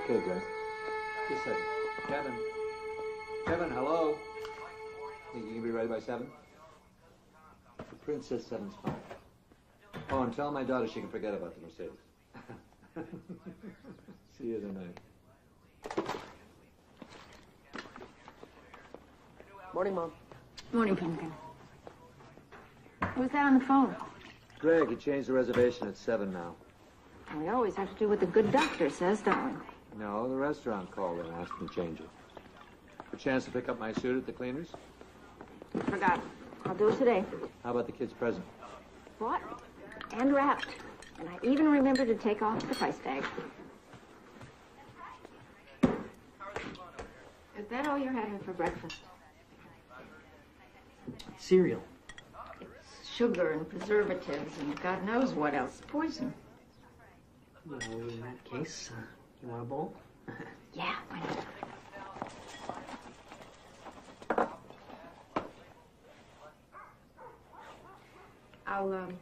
Okay, Greg. Just a second. Kevin. Kevin, hello? Think you can be ready by 7? The prince says 7's fine. Oh, and tell my daughter she can forget about the Mercedes. See you tonight. Morning, Mom. Morning, Pumpkin. Who's that on the phone? Greg, he changed the reservation at 7 now. We always have to do what the good doctor says, don't we? No, the restaurant called and asked me to change it. A chance to pick up my suit at the cleaners? Forgot. I'll do it today. How about the kid's present? Bought and wrapped. And I even remembered to take off the price tag. Is that all you're having for breakfast? Cereal. It's sugar and preservatives and God knows what else. Poison. Well, in that case, you want a bowl? Yeah, why not?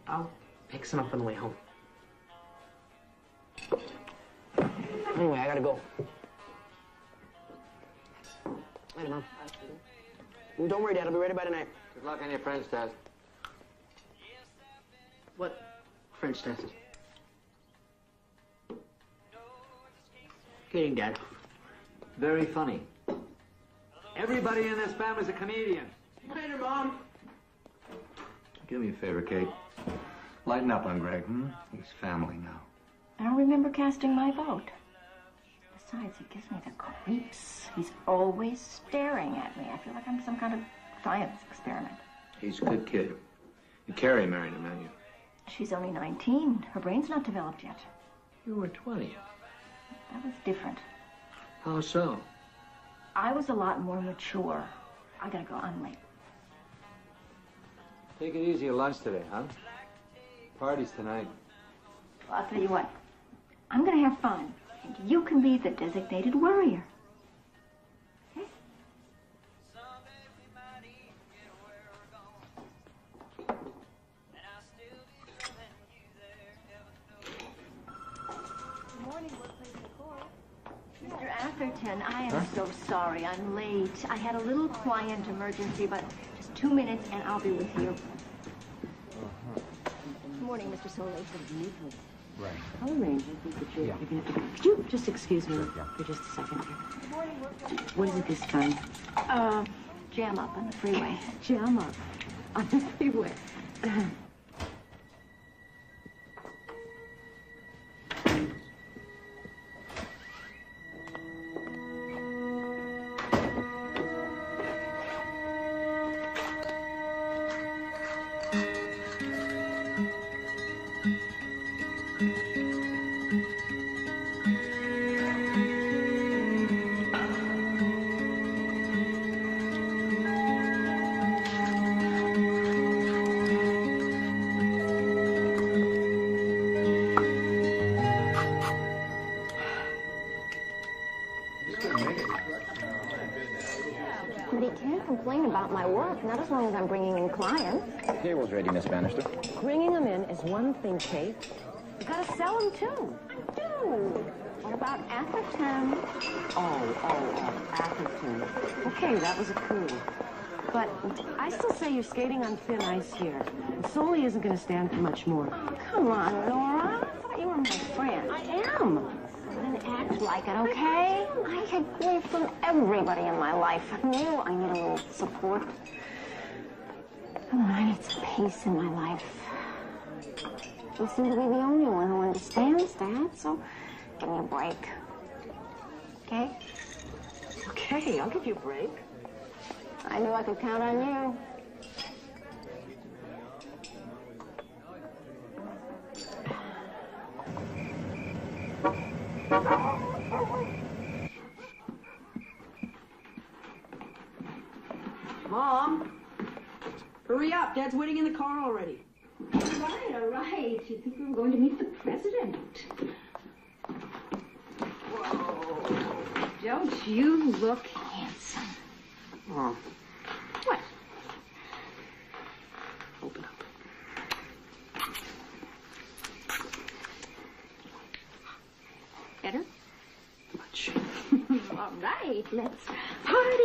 I'll pick some up on the way home. Anyway, I gotta go. Later, Mom. Well, don't worry, Dad. I'll be ready by tonight. Good luck on your French test. What French test? Kidding, Dad. Very funny. Everybody in this family's a comedian. Later, Mom. Do me a favor, Kate. Lighten up on Greg, He's family now. I don't remember casting my vote. Besides, he gives me the creeps. He's always staring at me. I feel like I'm some kind of science experiment. He's a good kid. And Carrie married him, haven't you? She's only 19. Her brain's not developed yet. You were 20. That was different. How so? I was a lot more mature. I gotta go. I'm late. Take it easy at lunch today, huh? Party's tonight. Well, I'll tell you what. I'm gonna have fun. And you can be the designated worrier. Okay? Good morning, workplace report. Mr. Atherton, I am so sorry. I'm late. I had a little client emergency, but just 2 minutes and I'll be with you. Good morning, Mr. Soley. Right. I'll arrange it. Yeah. Could you just excuse me for just a second here? Good morning, workplace. What is it this time? Jam up on the freeway. Jam up on the freeway. But he can't complain about my work, not as long as I'm bringing in clients. The table's ready, Miss Bannister. Bringing them in is one thing, Kate. You gotta sell them, too. I do. What about Atherton? Oh, Atherton. Okay, that was a coup. But I still say you're skating on thin ice here. And Soley isn't going to stand for much more. Come on, Nora. I thought you were my friend. I am. Then act like it, okay? I get grief from everybody in my life. From you, I need a little support. Come on, I need some peace in my life. You seem to be the only one who understands that, so give me a break. Okay? Okay, I'll give you a break. I knew I could count on you. Mom, hurry up. Dad's waiting in the car already. All right. You'd think we were going to meet the president. Whoa. Don't you look handsome? Oh. What? Open up. Better? Much. right, let's party.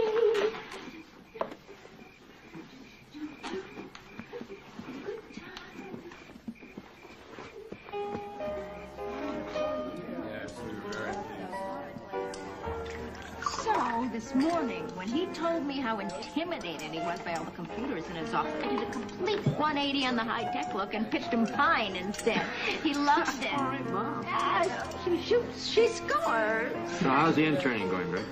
So, this morning, when he told me how intimidated he was by all the computers in his office, I did a complete 180 on the high-tech look and pitched him pine instead. He loved it. All right, Mom. She scored. So how's the interning going, Greg?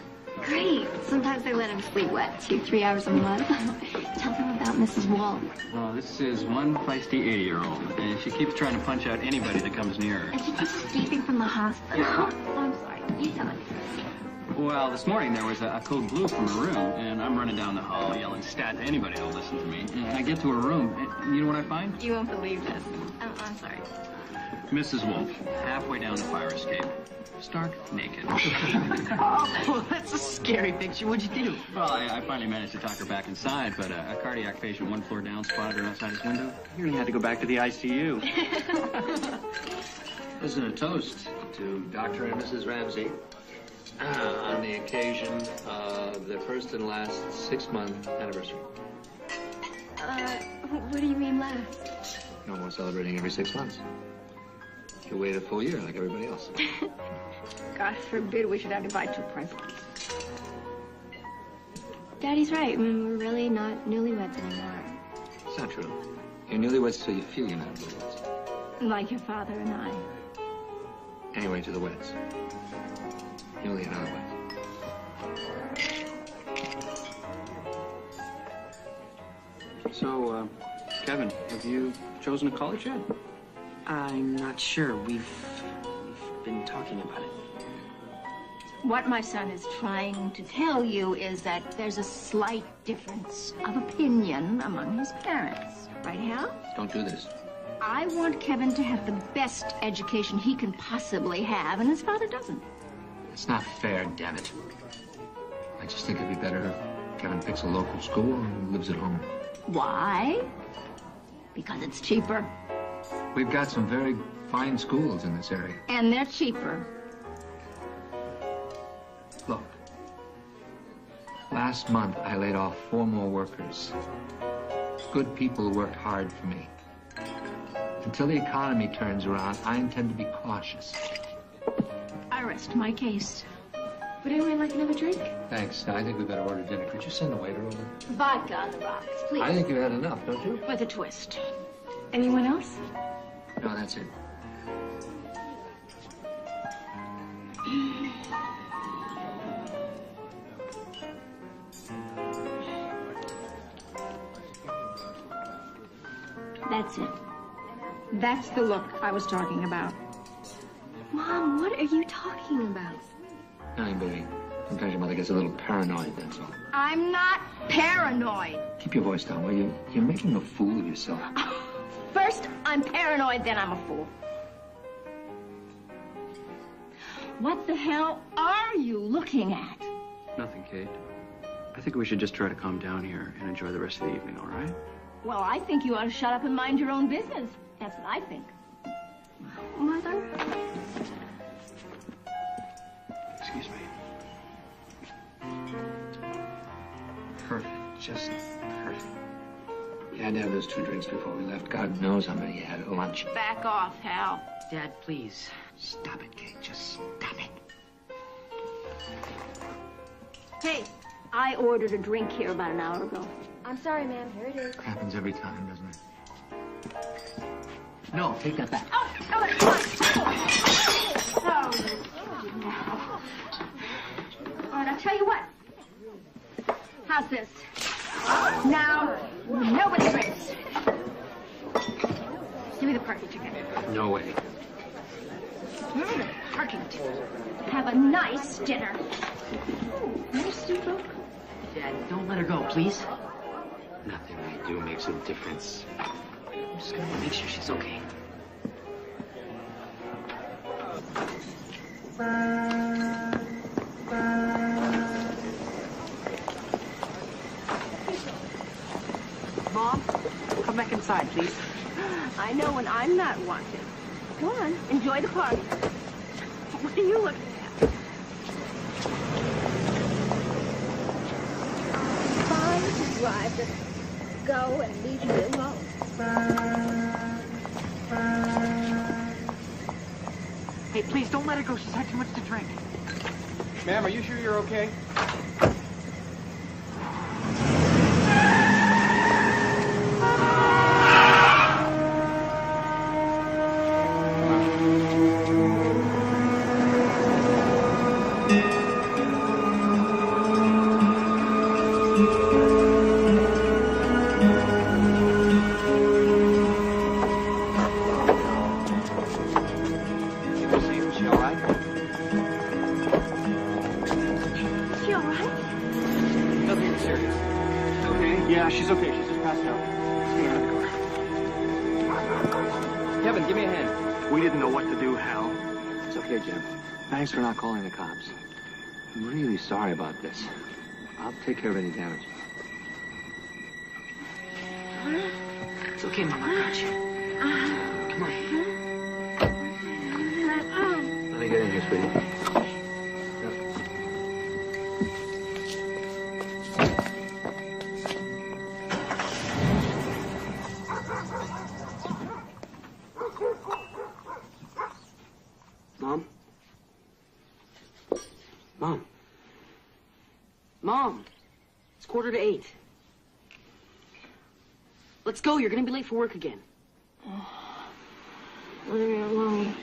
Great. Sometimes they let him sleep, 2-3 hours a month. Tell them about Mrs. Wall. Well, this is one feisty 80-year-old, and she keeps trying to punch out anybody that comes near her. And she keeps escaping from the hospital. Oh, I'm sorry. You tell it. Well, this morning there was a code blue from her room, and I'm running down the hall yelling stat to anybody that'll listen to me. And I get to her room, and you know what I find? You won't believe this. I'm sorry. Mrs. Wolf, halfway down the fire escape, stark naked. Oh, that's a scary picture. What'd you do? Well, I finally managed to talk her back inside, but a cardiac patient 1 floor down spotted her outside his window. He really had to go back to the ICU. This is a toast to Dr. and Mrs. Ramsey on the occasion of their first and last 6-month anniversary. What do you mean last? No more celebrating every 6 months. You wait a full year like everybody else. God forbid we should have to buy 2 presents. Daddy's right. We're really not newlyweds anymore. It's not true. You're newlyweds till you feel you're not newlyweds. Like your father and I. Anyway, to the weds. Newly and otherwise. So, Kevin, have you chosen a college yet? I'm not sure. We've been talking about it. What my son is trying to tell you is that there's a slight difference of opinion among his parents. Right, Hal? Don't do this. I want Kevin to have the best education he can possibly have, and his father doesn't. It's not fair, damn it. I just think it'd be better if Kevin picks a local school and lives at home. Why? Because it's cheaper. We've got some very fine schools in this area. And they're cheaper. Look, last month I laid off 4 more workers. Good people who worked hard for me. Until the economy turns around, I intend to be cautious. I rest my case. Would anyone like another drink? Thanks. I think we better order dinner. Could you send the waiter over? Vodka on the rocks, please. I think you've had enough, don't you? With a twist. Anyone else? No, that's it. That's it. That's the look I was talking about. Mom, what are you talking about? Nothing, baby. Sometimes your mother gets a little paranoid, that's all. I'm not paranoid. Keep your voice down, will you? You're making a fool of yourself. First, I'm paranoid, then I'm a fool. What the hell are you looking at? Nothing, Kate. I think we should just try to calm down here and enjoy the rest of the evening, all right? Well, I think you ought to shut up and mind your own business. That's what I think. Mother? Excuse me. Perfect. Just perfect. You had to have those 2 drinks before we left. God knows how many you had at lunch. Back off, Hal. Dad, please. Stop it, Kate. Just stop it. Hey, I ordered a drink here about an hour ago. I'm sorry, ma'am. Here it is. Happens every time, doesn't it? No, take that back. Oh, come on. Oh. All right, I'll tell you what. How's this? Now, nobody drinks. Give me the parking ticket. No way. Remember the parking ticket. Have a nice dinner. Oh, nice soup. Dad, don't let her go, please. Nothing I do makes a difference. I'm just gonna make sure she's okay. Mom, come back inside, please. I know when I'm not wanted. Go on, enjoy the party. What are you looking at? drive. Just go and leave me alone. Hey, please don't let her go. She's had too much to drink. Ma'am, are you sure you're okay? Yeah, she's okay. She's just passed out. Let's get her out of the car. Kevin, give me a hand. We didn't know what to do, Hal. It's okay, Jim. Thanks for not calling the cops. I'm really sorry about this. I'll take care of any damage. It's okay, Mom. I got you. Come on. Let me get in here, sweetie. Mom? Mom? Mom? It's 7:45. Let's go. You're going to be late for work again. Leave me alone.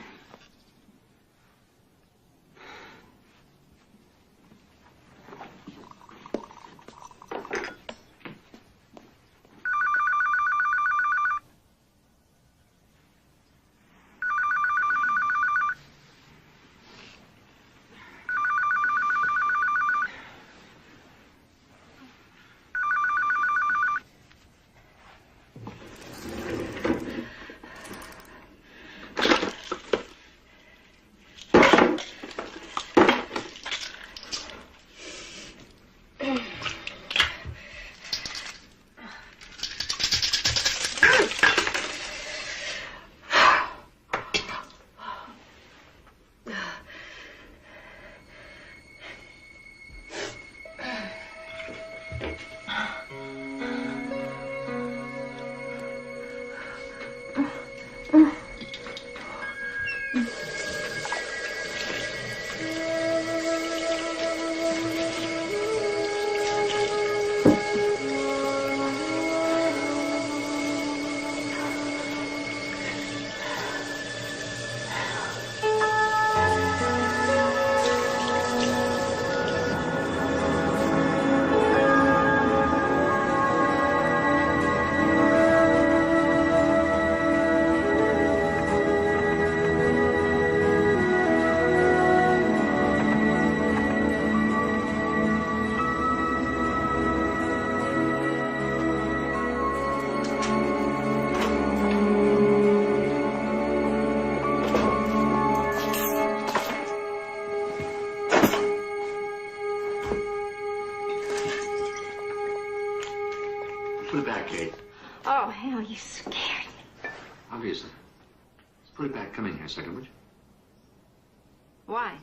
Put it back, Kate. Oh, hell, you scared me. Obviously. Let's put it back. Come in here a second, would you? Why?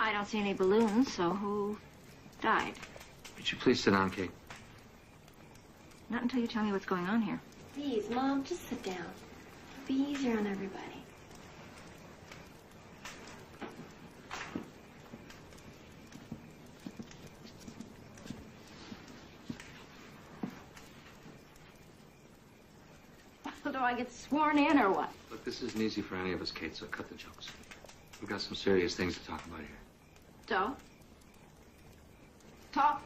I don't see any balloons, so who died? Would you please sit down, Kate? Not until you tell me what's going on here. Please, Mom, just sit down. Be easier on everybody. Do I get sworn in or what? Look, this isn't easy for any of us, Kate, so cut the jokes. We've got some serious things to talk about here. So? Talk.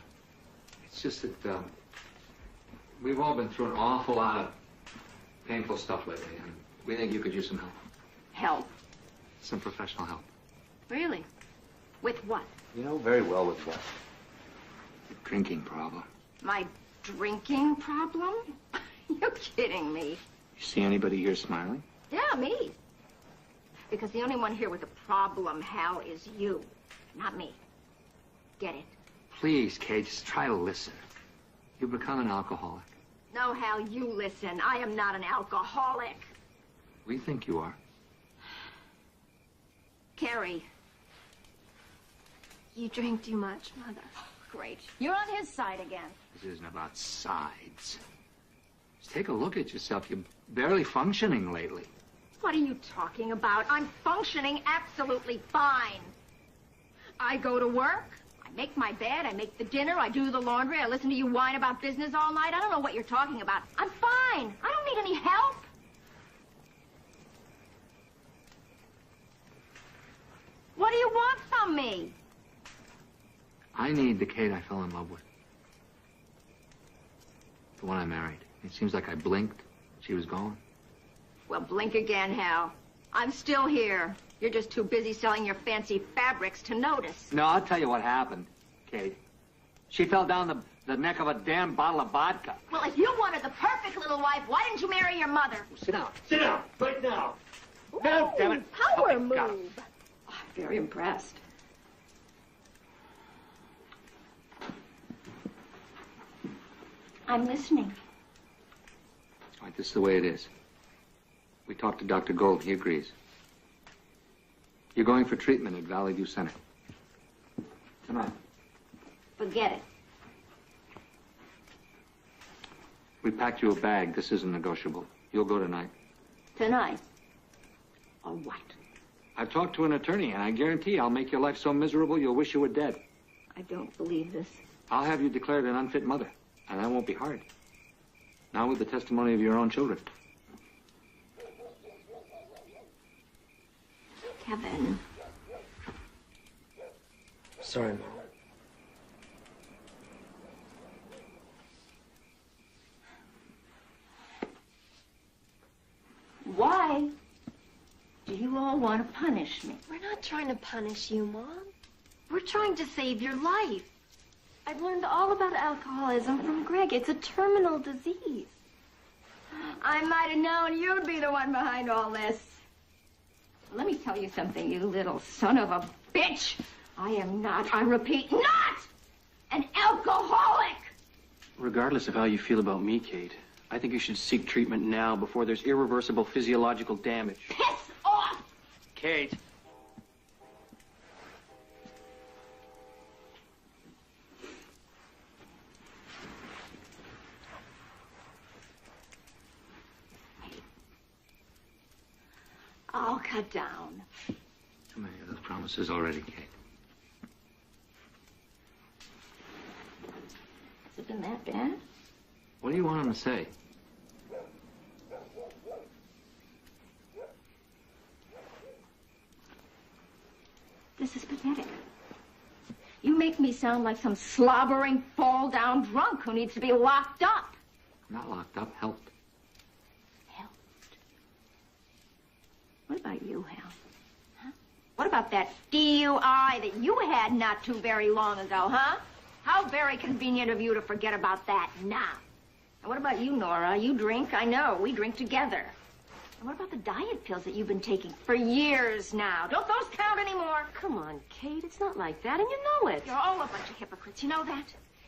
It's just that, we've all been through an awful lot of painful stuff lately, and we think you could use some help. Help. Some professional help. Really? With what? You know very well with what? The drinking problem. My drinking problem? You're kidding me. You see anybody here smiling? Yeah, me. Because the only one here with a problem, Hal, is you. Not me. Get it? Please, Kate, just try to listen. You've become an alcoholic. No, Hal, you listen. I am not an alcoholic. We think you are. Carrie. You drink too much, Mother. Great. You're on his side again. This isn't about sides. Just take a look at yourself. You're barely functioning lately. What are you talking about? I'm functioning absolutely fine. I go to work. I make my bed. I make the dinner. I do the laundry. I listen to you whine about business all night. I don't know what you're talking about. I'm fine. I don't need any help. What do you want from me? I need the Kate I fell in love with. The one I married. It seems like I blinked. She was gone. Well, blink again, Hal. I'm still here. You're just too busy selling your fancy fabrics to notice. No, I'll tell you what happened, Kate. She fell down the neck of a damn bottle of vodka. Well, if you wanted the perfect little wife, why didn't you marry your mother? Sit down. Sit down. Right now. No, damn it. Power Okay, move. got it. Oh, I'm very impressed. I'm listening. All right, this is the way it is. We talked to Dr. Gold. He agrees. You're going for treatment at Valley View Center. Come on. Forget it. We packed you a bag. This isn't negotiable. You'll go tonight. Tonight. Or what? I've talked to an attorney, and I guarantee I'll make your life so miserable you'll wish you were dead. I don't believe this. I'll have you declared an unfit mother, and that won't be hard. Not with the testimony of your own children. Kevin. Sorry, Mom. Why do you all want to punish me? We're not trying to punish you, Mom. We're trying to save your life. I've learned all about alcoholism from Greg. It's a terminal disease. I might have known you'd be the one behind all this. Let me tell you something, you little son of a bitch. I am not, I repeat, not an alcoholic. Regardless of how you feel about me, Kate, I think you should seek treatment now before there's irreversible physiological damage. Piss off! Kate. I'll cut down. Too many of those promises already, Kate. Has it been that bad? What do you want him to say? This is pathetic. You make me sound like some slobbering, fall-down drunk who needs to be locked up. Not locked up, helped. Helped. What about you, Hal? Huh? What about that DUI that you had not too very long ago, huh? How very convenient of you to forget about that now. And what about you, Nora? You drink, I know. We drink together. And what about the diet pills that you've been taking for years now? Don't those count anymore? Come on, Kate. It's not like that, and you know it. You're all a bunch of hypocrites. You know that?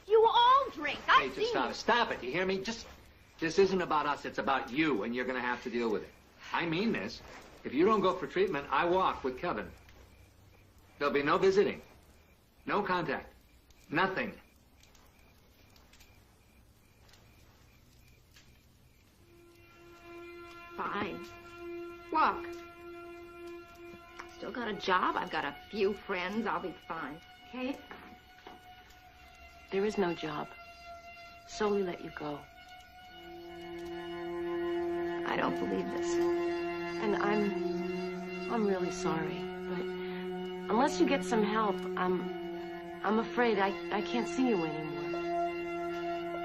You all drink. I've Kate, just seen you. stop it. You hear me? This isn't about us. It's about you, and you're going to have to deal with it. I mean this. If you don't go for treatment, I walk with Kevin. There'll be no visiting. No contact. Nothing. Fine. Walk. Still got a job. I've got a few friends. I'll be fine. Kate, there is no job. Solely let you go. I don't believe this. And I'm really sorry, but unless you get some help, I'm afraid I can't see you anymore.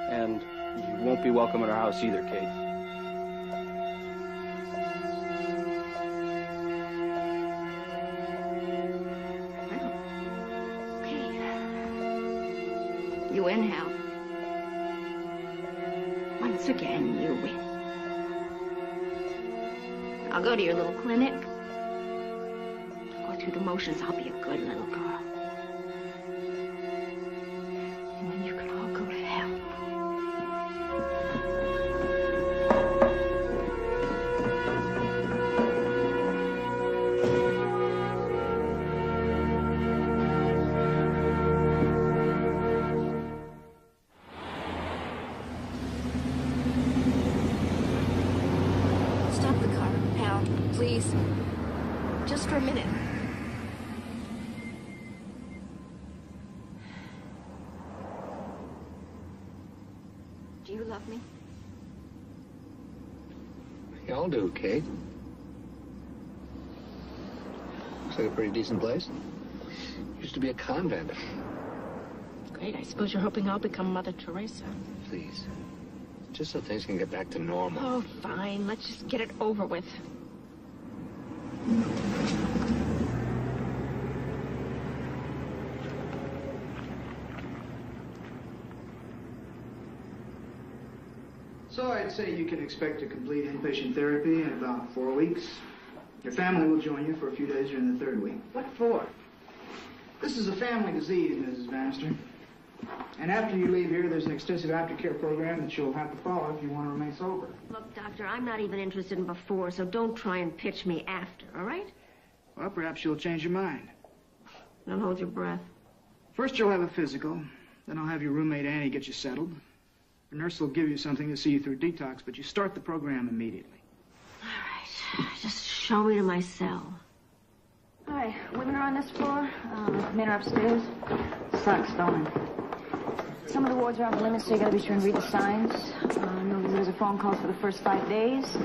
And you won't be welcome at our house either, Kate. You win, Hal. Once again, you win. I'll go to your little clinic. I'll go through the motions. I'll be a good little girl. please. Just for a minute. Do you love me? We all do, Kate. Looks like a pretty decent place. Used to be a convent. Great. I suppose you're hoping I'll become Mother Teresa. Please. Just so things can get back to normal. Oh, fine. Let's just get it over with. So I'd say you can expect to complete inpatient therapy in about 4 weeks. Your family will join you for a few days during the 3rd week. What for? This is a family disease, Mrs. Bannister. And after you leave here, there's an extensive aftercare program that you'll have to follow if you want to remain sober. Look, Doctor, I'm not even interested in before, so don't try and pitch me after, all right? Well, perhaps you'll change your mind. Don't hold your breath. First, you'll have a physical. Then I'll have your roommate, Annie, get you settled. The nurse will give you something to see you through detox, but you start the program immediately. All right. Just show me to my cell. All right, women are on this floor. Men are upstairs. Sucks, don't it? Some of the wards are off limits, so you gotta be sure and read the signs. No visitors or phone calls for the first 5 days.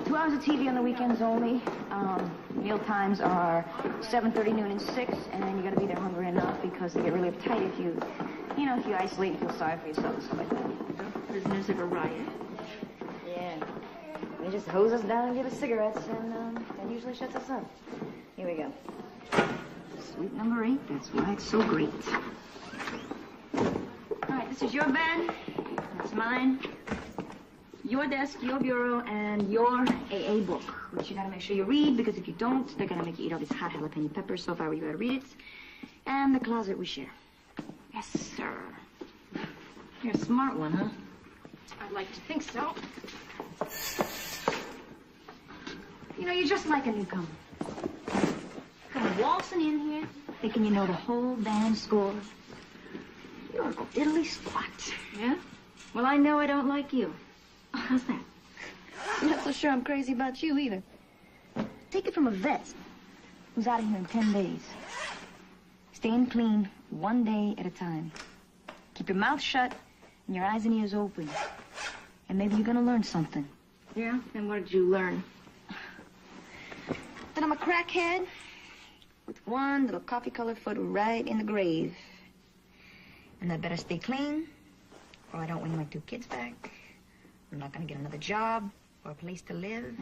2 hours of TV on the weekends only. Meal times are 7:30, noon, and 6, and then you gotta be there hungry enough because they get really uptight if you isolate and feel sorry for yourself and stuff like that. Prisoners of a riot. Yeah. They just hose us down and give us cigarettes, and that usually shuts us up. Here we go. Suite number 8. That's why it's so great. All right, this is your bed. That's mine. Your desk, your bureau, and your AA book, which you gotta make sure you read, because if you don't, they're gonna make you eat all these hot jalapeno peppers. So if I were you, gotta read it. And the closet we share. Yes, sir. You're a smart one, huh? I'd like to think so. You know, you're just like a newcomer. Come waltzing in here, thinking you know the whole damn score. You're a diddly squat. Yeah? Well, I know I don't like you. How's that? I'm not so sure I'm crazy about you either. Take it from a vet who's out of here in 10 days. Staying clean 1 day at a time. Keep your mouth shut and your eyes and ears open. And maybe you're gonna learn something. Yeah? And what did you learn? That I'm a crackhead with one little coffee-colored foot right in the grave. And I better stay clean, or I don't win my 2 kids back. I'm not gonna get another job or a place to live.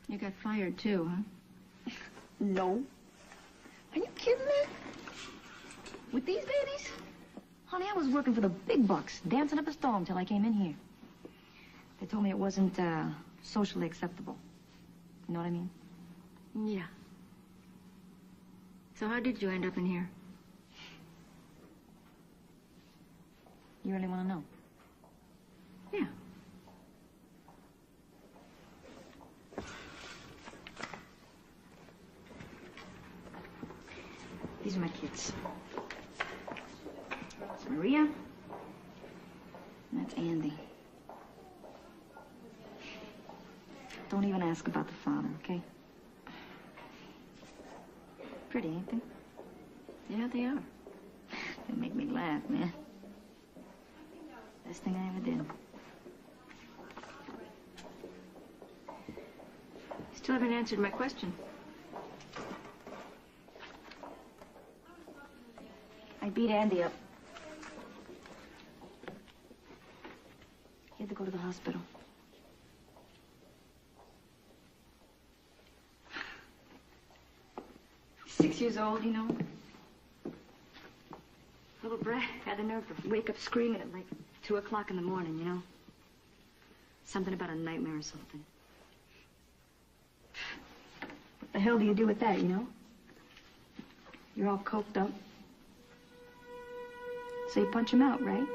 You got fired, too, huh? No. Are you kidding me? With these babies? Honey, I was working for the big bucks, dancing up a storm till I came in here. They told me it wasn't socially acceptable. You know what I mean? Yeah. So how did you end up in here? You really want to know? Yeah. These are my kids. That's Maria. And that's Andy. Don't even ask about the father, okay? Pretty, ain't they? Yeah, they are. They make me laugh, man. Best thing I ever did. Still haven't answered my question. I beat Andy up. He had to go to the hospital. Six years old, you know. Little brat had the nerve to wake up screaming at like 2 o'clock in the morning, you know. Something about a nightmare or something. What the hell do you do with that, you know? You're all coked up. So you punch him out, right?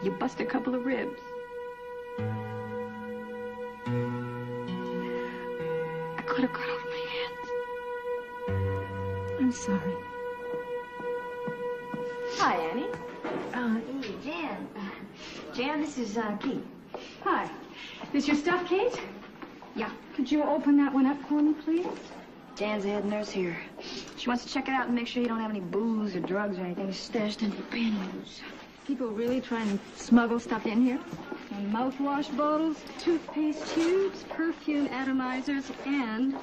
You bust a couple of ribs. I could have cut off my hands. I'm sorry. Hi, Annie. Hey, Jan. Jan, this is Keith. Hi. This your stuff, Kate? Yeah. Could you open that one up for me, please? Jan's the head nurse here. She wants to check it out and make sure you don't have any booze or drugs or anything stashed in your pantyhose. People really try and smuggle stuff in here? And mouthwash bottles, toothpaste tubes, perfume atomizers, and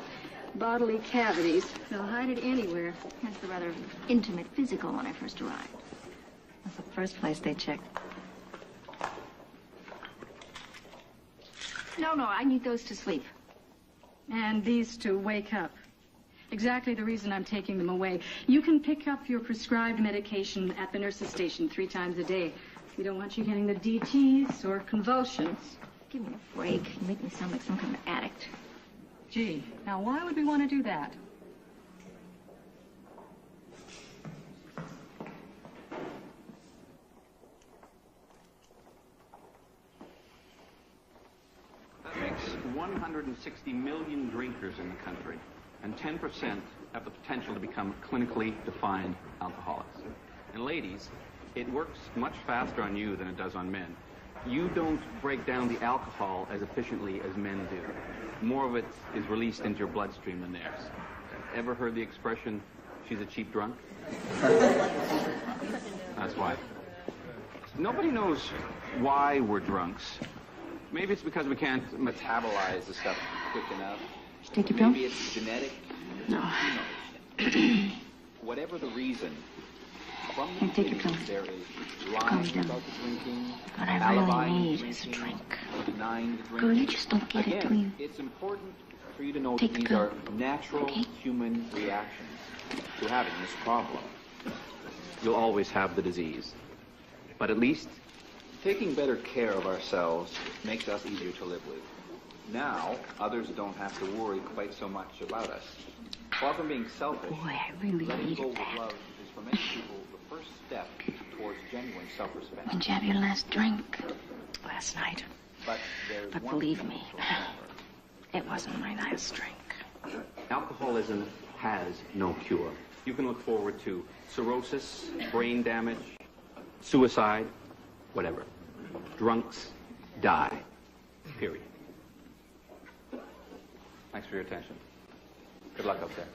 bodily cavities. They'll hide it anywhere. That's the rather intimate physical when I first arrived. That's the first place they checked. No, I need those to sleep. And these to wake up. Exactly the reason I'm taking them away. You can pick up your prescribed medication at the nurse's station 3 times a day. We don't want you getting the DTs or convulsions. Give me a break. You make me sound like some kind of addict. Gee, now why would we want to do that? That makes 160 million drinkers in the country, and 10% have the potential to become clinically defined alcoholics. And ladies, it works much faster on you than it does on men. You don't break down the alcohol as efficiently as men do. More of it is released into your bloodstream than theirs. Ever heard the expression, she's a cheap drunk? That's why. Nobody knows why we're drunks. Maybe it's because we can't metabolize the stuff quick enough. Take your pill? Maybe it's genetic. No. Whatever the reason, from the Take your beginning, pill. there is lying about the drinking, What I alibying really the need is a drinking, drink. denying the drinking. Girl, you just don't get it, do you? Again, it's important for you to know Take that the these pill. are natural human reactions to having this problem. You'll always have the disease. But at least taking better care of ourselves makes us easier to live with. Now, others don't have to worry quite so much about us. Far from being selfish, Boy, I really letting needed go with that. love is for many people the first step towards genuine self-respect. When'd you have your last drink? Last night. But there's But one believe thing me, to remember. it wasn't my last drink. Alcoholism has no cure. You can look forward to cirrhosis, brain damage, suicide, whatever. Drunks die. Period. Thanks for your attention. Good luck up there.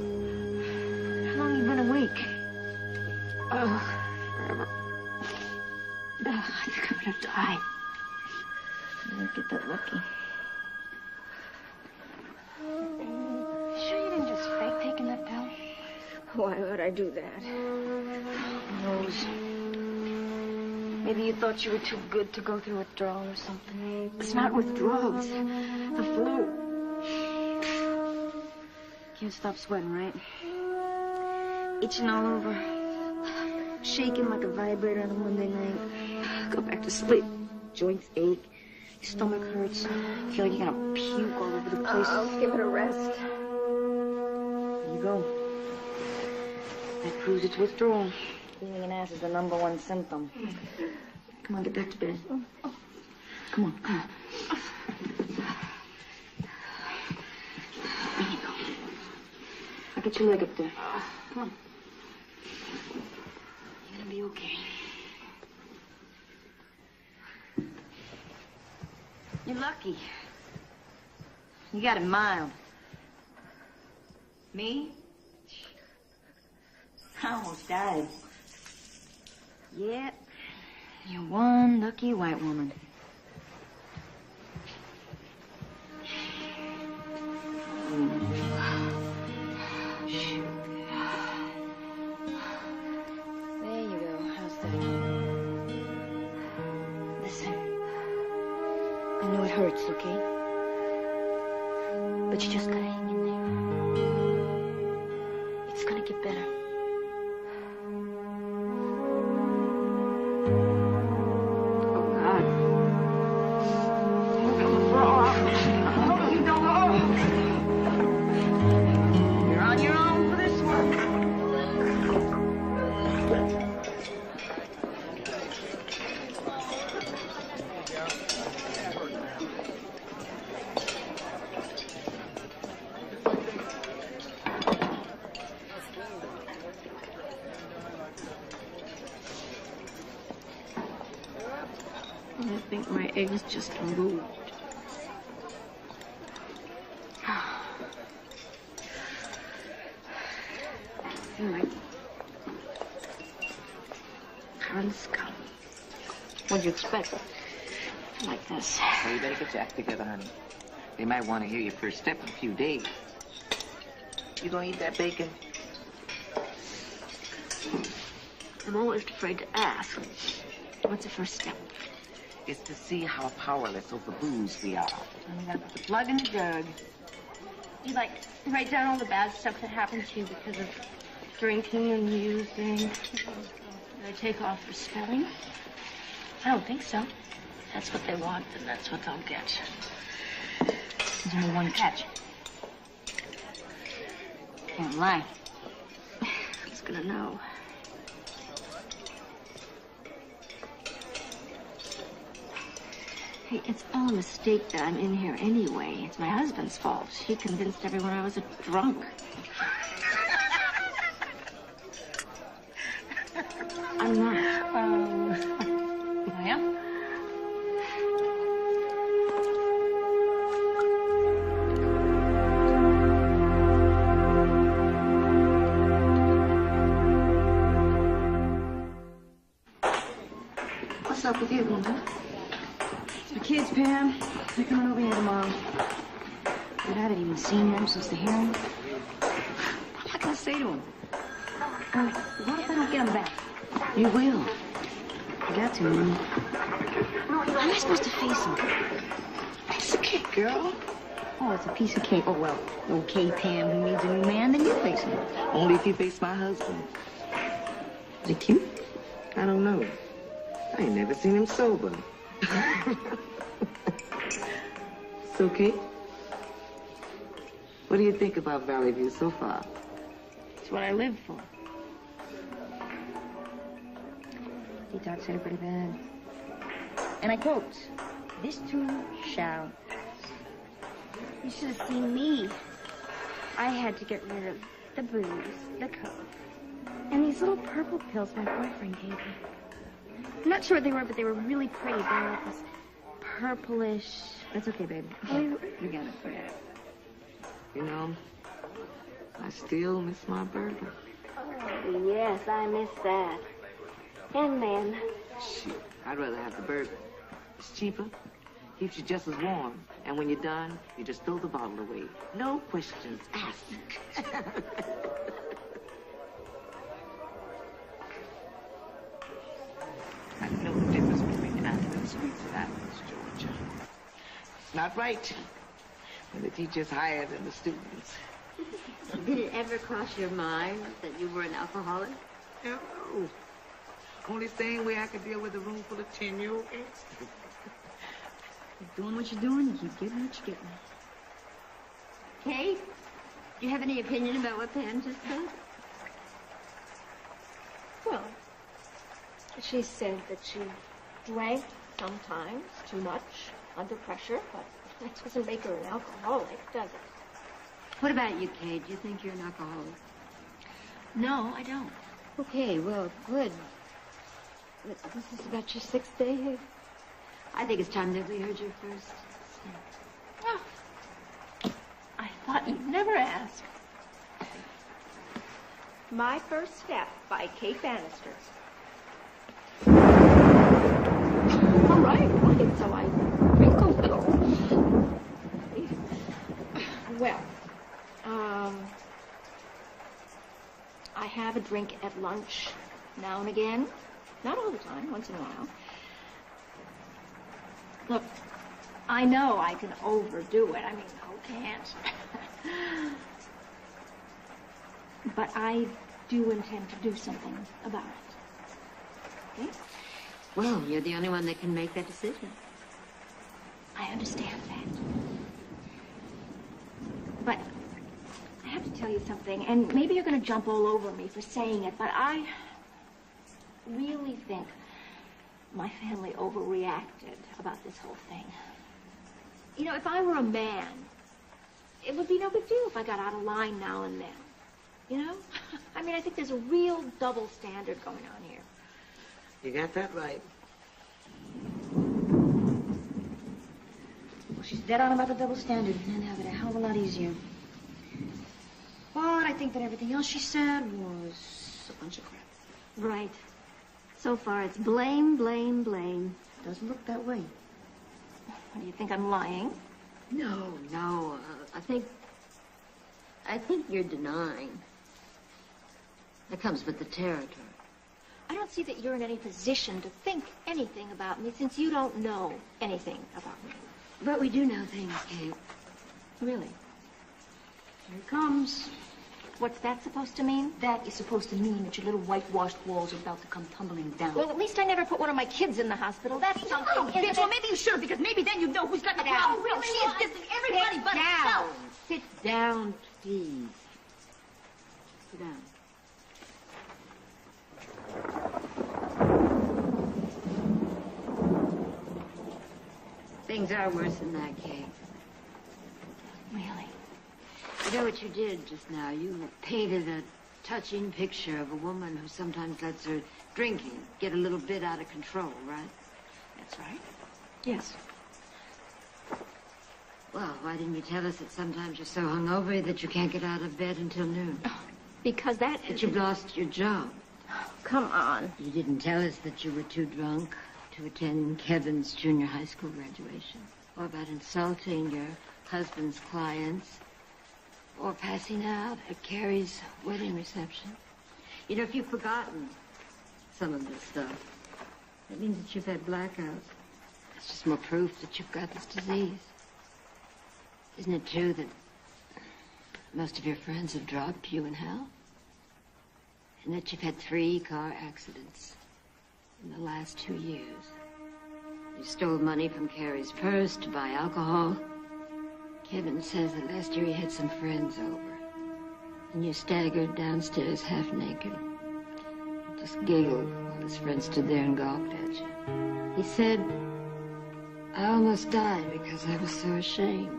How long you been awake? Forever. I think I'm gonna die. You didn't get that lucky. You sure you didn't just fake taking that pill? Why would I do that? Who knows? Maybe you thought you were too good to go through withdrawal or something. It's not withdrawals. The flu. Can't stop sweating, right? Itching all over. Shaking like a vibrator on a Monday night. Go back to sleep. Joints ache. Your stomach hurts. You feel like you're gonna puke all over the place. I'll give it a rest. There you go. That proves it's withdrawal. Feeling an ass is the #1 symptom. Come on, get back to bed. Come on, come on. There you go. Now get your leg up there. Come on. You're gonna be okay. You're lucky. You got it mild. Me? I almost died. Yep. You're one lucky white woman. There you go. How's that? eggs just moved. Like cotton scum. What'd you expect? Like this. Well, you better get your act together, honey. They might want to hear your first step in a few days. You gonna eat that bacon? I'm always afraid to ask. What's the first step? It's to see how powerless over booze we are. And you gotta put the plug in the jug. You like write down all the bad stuff that happened to you because of drinking and using. Did I take off for spelling? I don't think so. That's what they want, and that's what they'll get. There's only one catch. Can't lie. Who's gonna know? Hey, it's all a mistake that I'm in here anyway. It's my husband's fault. He convinced everyone I was a drunk. I'm not. I am? What's up with you, Mama? The kids, Pam. They're coming over here tomorrow. But I haven't even seen them since the hearing. What am I gonna say to them? What if I don't get them back? You will. You got to, man. How am I supposed to face them? Piece of cake, girl. Oh, it's a piece of cake. Oh, well, okay, Pam. Who needs a new man? Then you face him. Only if you face my husband. Is he cute? I don't know. I ain't never seen him sober. It's okay. What do you think about Valley View so far? It's what I live for. He talks said it pretty bad. And I quote, "This too shall pass." You should have seen me. I had to get rid of the booze, the coke, and these little purple pills my boyfriend gave me. I'm not sure what they were, but they were really pretty. They were like this purplish. That's okay, baby. Oh, You got it. Yeah. You know, I still miss my burger. oh, yes, I miss that. And then, Shit, I'd rather have the burger. It's cheaper, keeps you just as warm, and when you're done, you just throw the bottle away. No questions asked. I know the difference between Athens, sweets, and Athens, Georgia. It's not right when the teacher's higher than the students. Did it ever cross your mind that you were an alcoholic? Hell no. Only same way I could deal with a room full of 10-year-old gangsters. You're doing what you're doing, you keep getting what you're getting. Kate, do you have any opinion about what Pam just said? well, she said that she drank sometimes too much under pressure, but that doesn't make her an alcoholic, does it? What about you, Kate? Do you think you're an alcoholic? No, I don't. Okay, well, good. This is about your 6th day here. I think it's time that we heard your first step. Oh, I thought you'd never ask. My First Step by Kate Bannister. All right, so I drink a little. Well, I have a drink at lunch now and again. Not all the time, once in a while. Look, I know I can overdo it. I mean, who can't? But I do intend to do something about it. Okay? Well, you're the only one that can make that decision. I understand that. But I have to tell you something, and maybe you're going to jump all over me for saying it, but I really think my family overreacted about this whole thing. You know, if I were a man, it would be no big deal if I got out of line now and then. You know? I mean, I think there's a real double standard going on here. You got that right. she's dead on about the double standard and have it a hell of a lot easier. But I think that everything else she said was a bunch of crap. Right. So far, it's blame, blame, blame. Doesn't look that way. What, do you think I'm lying? No. I think you're denying. That comes with the territory. I don't see that you're in any position to think anything about me since you don't know anything about me. But we do know things, Kate. Really? Here it comes. What's that supposed to mean? That is supposed to mean that your little whitewashed walls are about to come tumbling down. Well, at least I never put one of my kids in the hospital. That's something. Bitch, well, maybe you should, because maybe then you'd know who's got the problem. Well, she is dissing everybody but herself. Sit down, please. Sit down. Things are worse than that, Kate. Really? You know what you did just now? You painted a touching picture of a woman who sometimes lets her drinking get a little bit out of control, right? That's right. Yes. Well, why didn't you tell us that sometimes you're so hungover that you can't get out of bed until noon? Because that you've lost your job. Come on. You didn't tell us that you were too drunk to attend Kevin's junior high school graduation. Or about insulting your husband's clients. Or passing out at Carrie's wedding reception. You know, if you've forgotten some of this stuff, that means that you've had blackouts. It's just more proof that you've got this disease. Isn't it true that most of your friends have dropped you in hell? And that you've had 3 car accidents in the last 2 years? You stole money from Carrie's purse to buy alcohol. Kevin says that last year he had some friends over. And you staggered downstairs half naked. Just giggled while his friends stood there and gawked at you. He said, I almost died because I was so ashamed.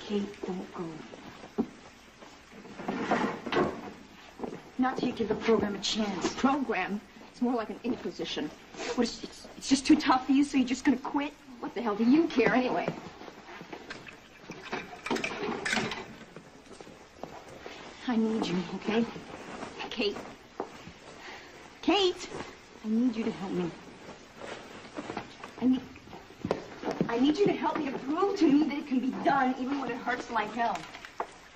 Kate, don't go. Not till you give the program a chance. Program? It's more like an inquisition. What, it's just too tough for you, so you're just gonna quit? What the hell do you care anyway? I need you, okay? Kate. Kate! I need you to help me. I need you to help me to prove to me that it can be done even when it hurts like hell.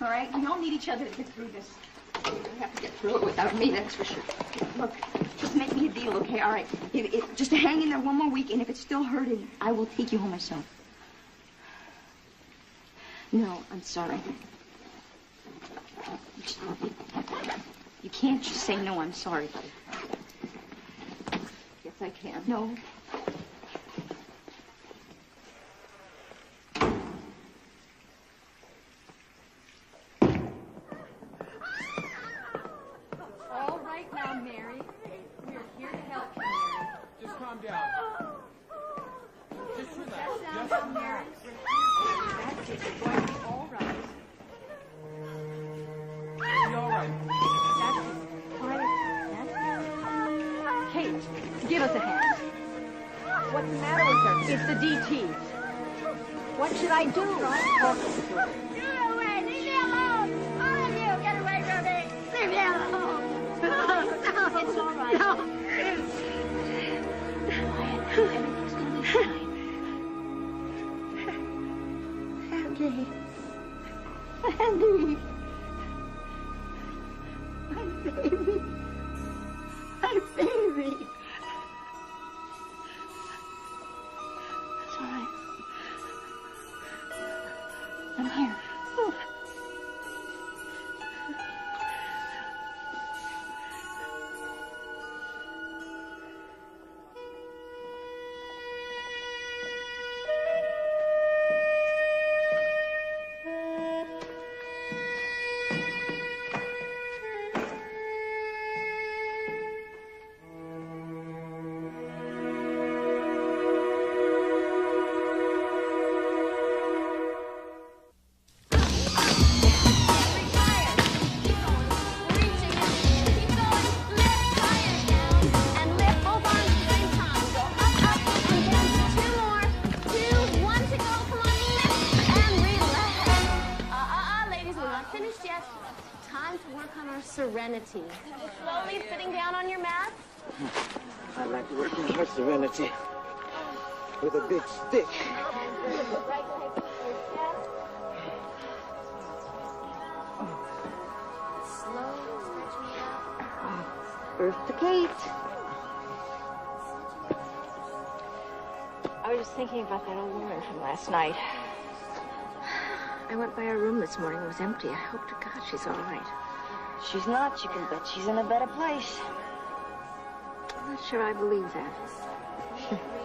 All right? We all need each other to get through this. You have to get through it without me, that's for sure. Look, just make me a deal, okay? All right. Just to hang in there one more week, and if it's still hurting, I will take you home myself. No, I'm sorry. You can't just say, no, I'm sorry, buddy. Yes, I can. No. All right now, Mary. We're here to help you, Mary. Just calm down. Just relax. Just calm down, Mary. That's it. You're going to be all right. Be all right. That's it. Quiet. That's it. Kate, give us a hand. What's the matter with her? It's the DT. What should I do? Talk to her. Get away! Leave me alone! All of you, get away from me! Leave me alone! It's all right. No. Everything's gonna be fine. Andy. Andy. My baby. My baby. It's all right. I'm here. time to work on our serenity. Slowly sitting down on your mat. I like working her serenity with a big stick. Slowly stretching out. First to Kate. I was just thinking about that old woman from last night. I went by her room this morning. It was empty. I hope to God she's all right. She's not. You can bet she's in a better place. I'm not sure I believe that.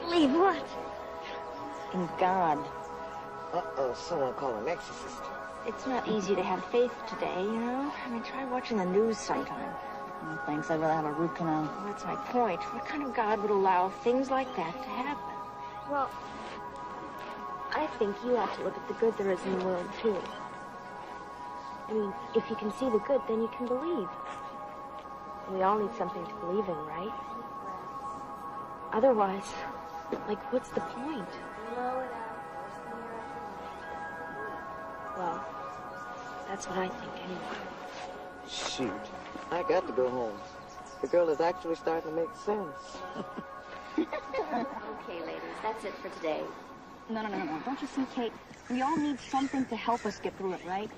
Believe what? In God. Uh-oh, someone call an exorcist. It's not easy to have faith today, you know? I mean, try watching the news sometime. Oh, thanks, I'd rather have a root canal. Well, that's my point. What kind of God would allow things like that to happen? Well, I think you ought to look at the good there is in the world, too. I mean, if you can see the good, then you can believe. We all need something to believe in, right? Otherwise, like, what's the point? Well, that's what I think, anyway. Shoot, I got to go home. The girl is actually starting to make sense. Okay, ladies, that's it for today. No. Don't you see, Kate? We all need something to help us get through it, right?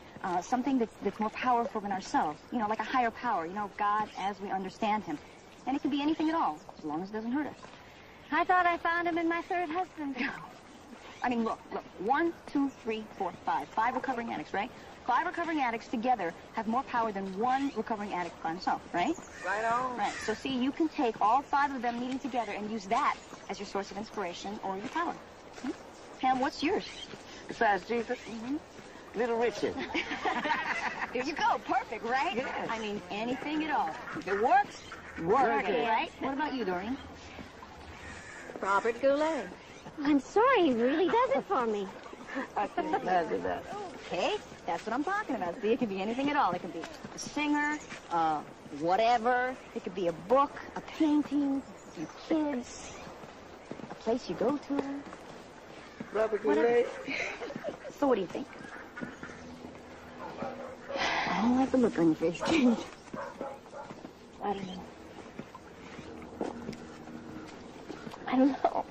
Something that's more powerful than ourselves. You know, like a higher power. You know, God as we understand him. And it can be anything at all, as long as it doesn't hurt us. I thought I found him in my third husband. I mean, look. 1, 2, 3, 4, 5. 5 recovering addicts, right? 5 recovering addicts together have more power than 1 recovering addict by himself, right? Right on. Right. So, see, you can take all 5 of them meeting together and use that as your source of inspiration or your power. Pam, what's yours? Besides Jesus? Little Richard. Here you go. Perfect, right? Yes. I mean, anything at all. If it works, work it, right? What about you, Doreen? Robert Goulet. I'm sorry, he really does it for me. I can imagine that. Okay, that's what I'm talking about. See, it can be anything at all. It can be a singer, whatever. It could be a book, a painting, your kids, a place you go to. Robert Goulet. So what do you think? I don't like the look on your face, Kate. I don't know. I don't know.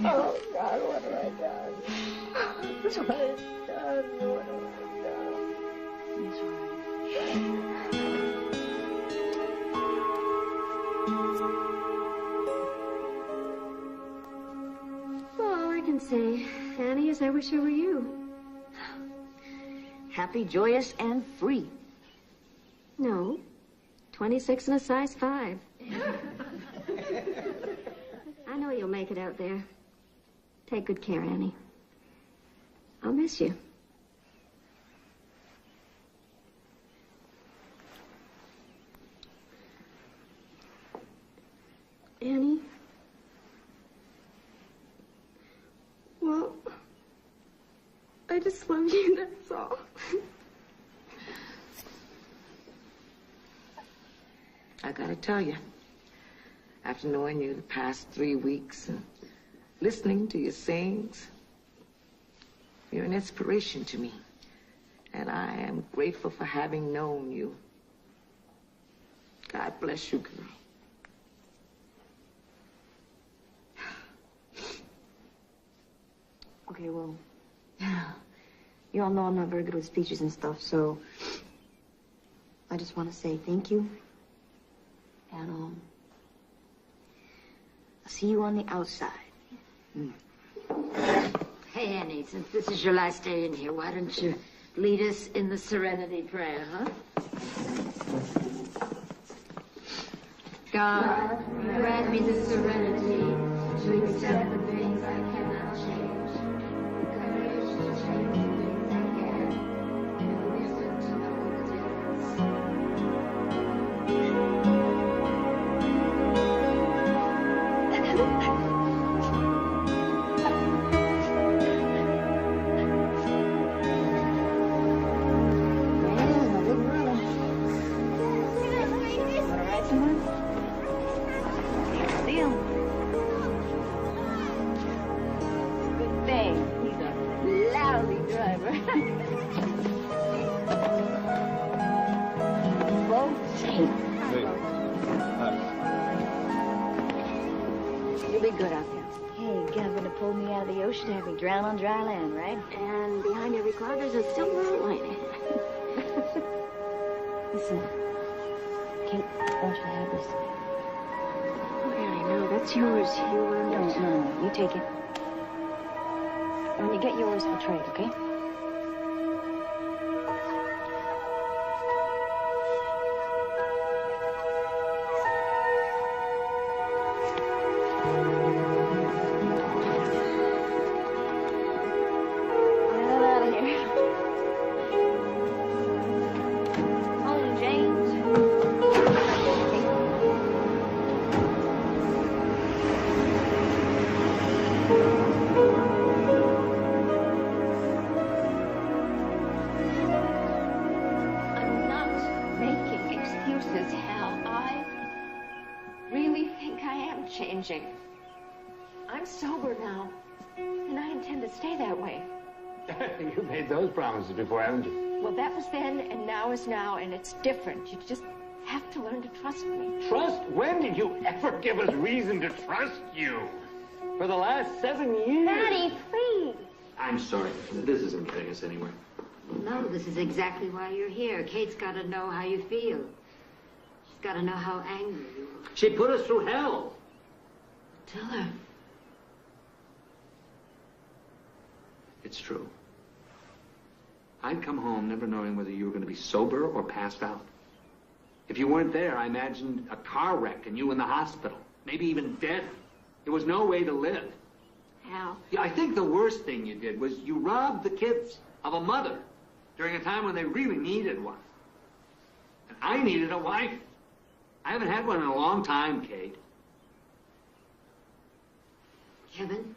Oh, God, what have I done? What have I done? What have Well, all I can say, Annie, is I wish I were you. Happy, joyous, and free. No. 26 and a size 5. I know you'll make it out there. Take good care, Annie. I'll miss you. Annie? Well, I just love you, that's all. I gotta tell you, after knowing you the past 3 weeks and listening to your sayings, you're an inspiration to me. And I am grateful for having known you. God bless you, girl. Okay, well, you all know I'm not very good with speeches and stuff, so I just want to say thank you. And, I'll see you on the outside. Hey, Annie, since this is your last day in here, why don't you lead us in the serenity prayer, huh? God, grant me the serenity to accept the things I cannot change, the courage to change the things I can, and the wisdom to know the You'll be good out there. Hey, Gav's gonna pull me out of the ocean and have me drown on dry land, right? And behind every cloud there's a silver lining. Listen, Kate, I want you to have this. Mary, no, that's yours. You earned it. No, you take it. When you get yours, we'll trade, okay? I'm sober now, and I intend to stay that way. You made those promises before, haven't you? Well, that was then, and now is now, and it's different. You just have to learn to trust me. Trust? When did you ever give us reason to trust you? For the last 7 years. Daddy, please. I'm sorry. This isn't getting us anywhere. No, this is exactly why you're here. Kate's got to know how you feel. She's got to know how angry you are. She put us through hell. Tell her. It's true. I'd come home never knowing whether you were going to be sober or passed out. If you weren't there, I imagined a car wreck and you in the hospital, maybe even dead. There was no way to live. Hal. Yeah, I think the worst thing you did was you robbed the kids of a mother during a time when they really needed one. And I needed a wife. I haven't had one in a long time, Kate. Kevin?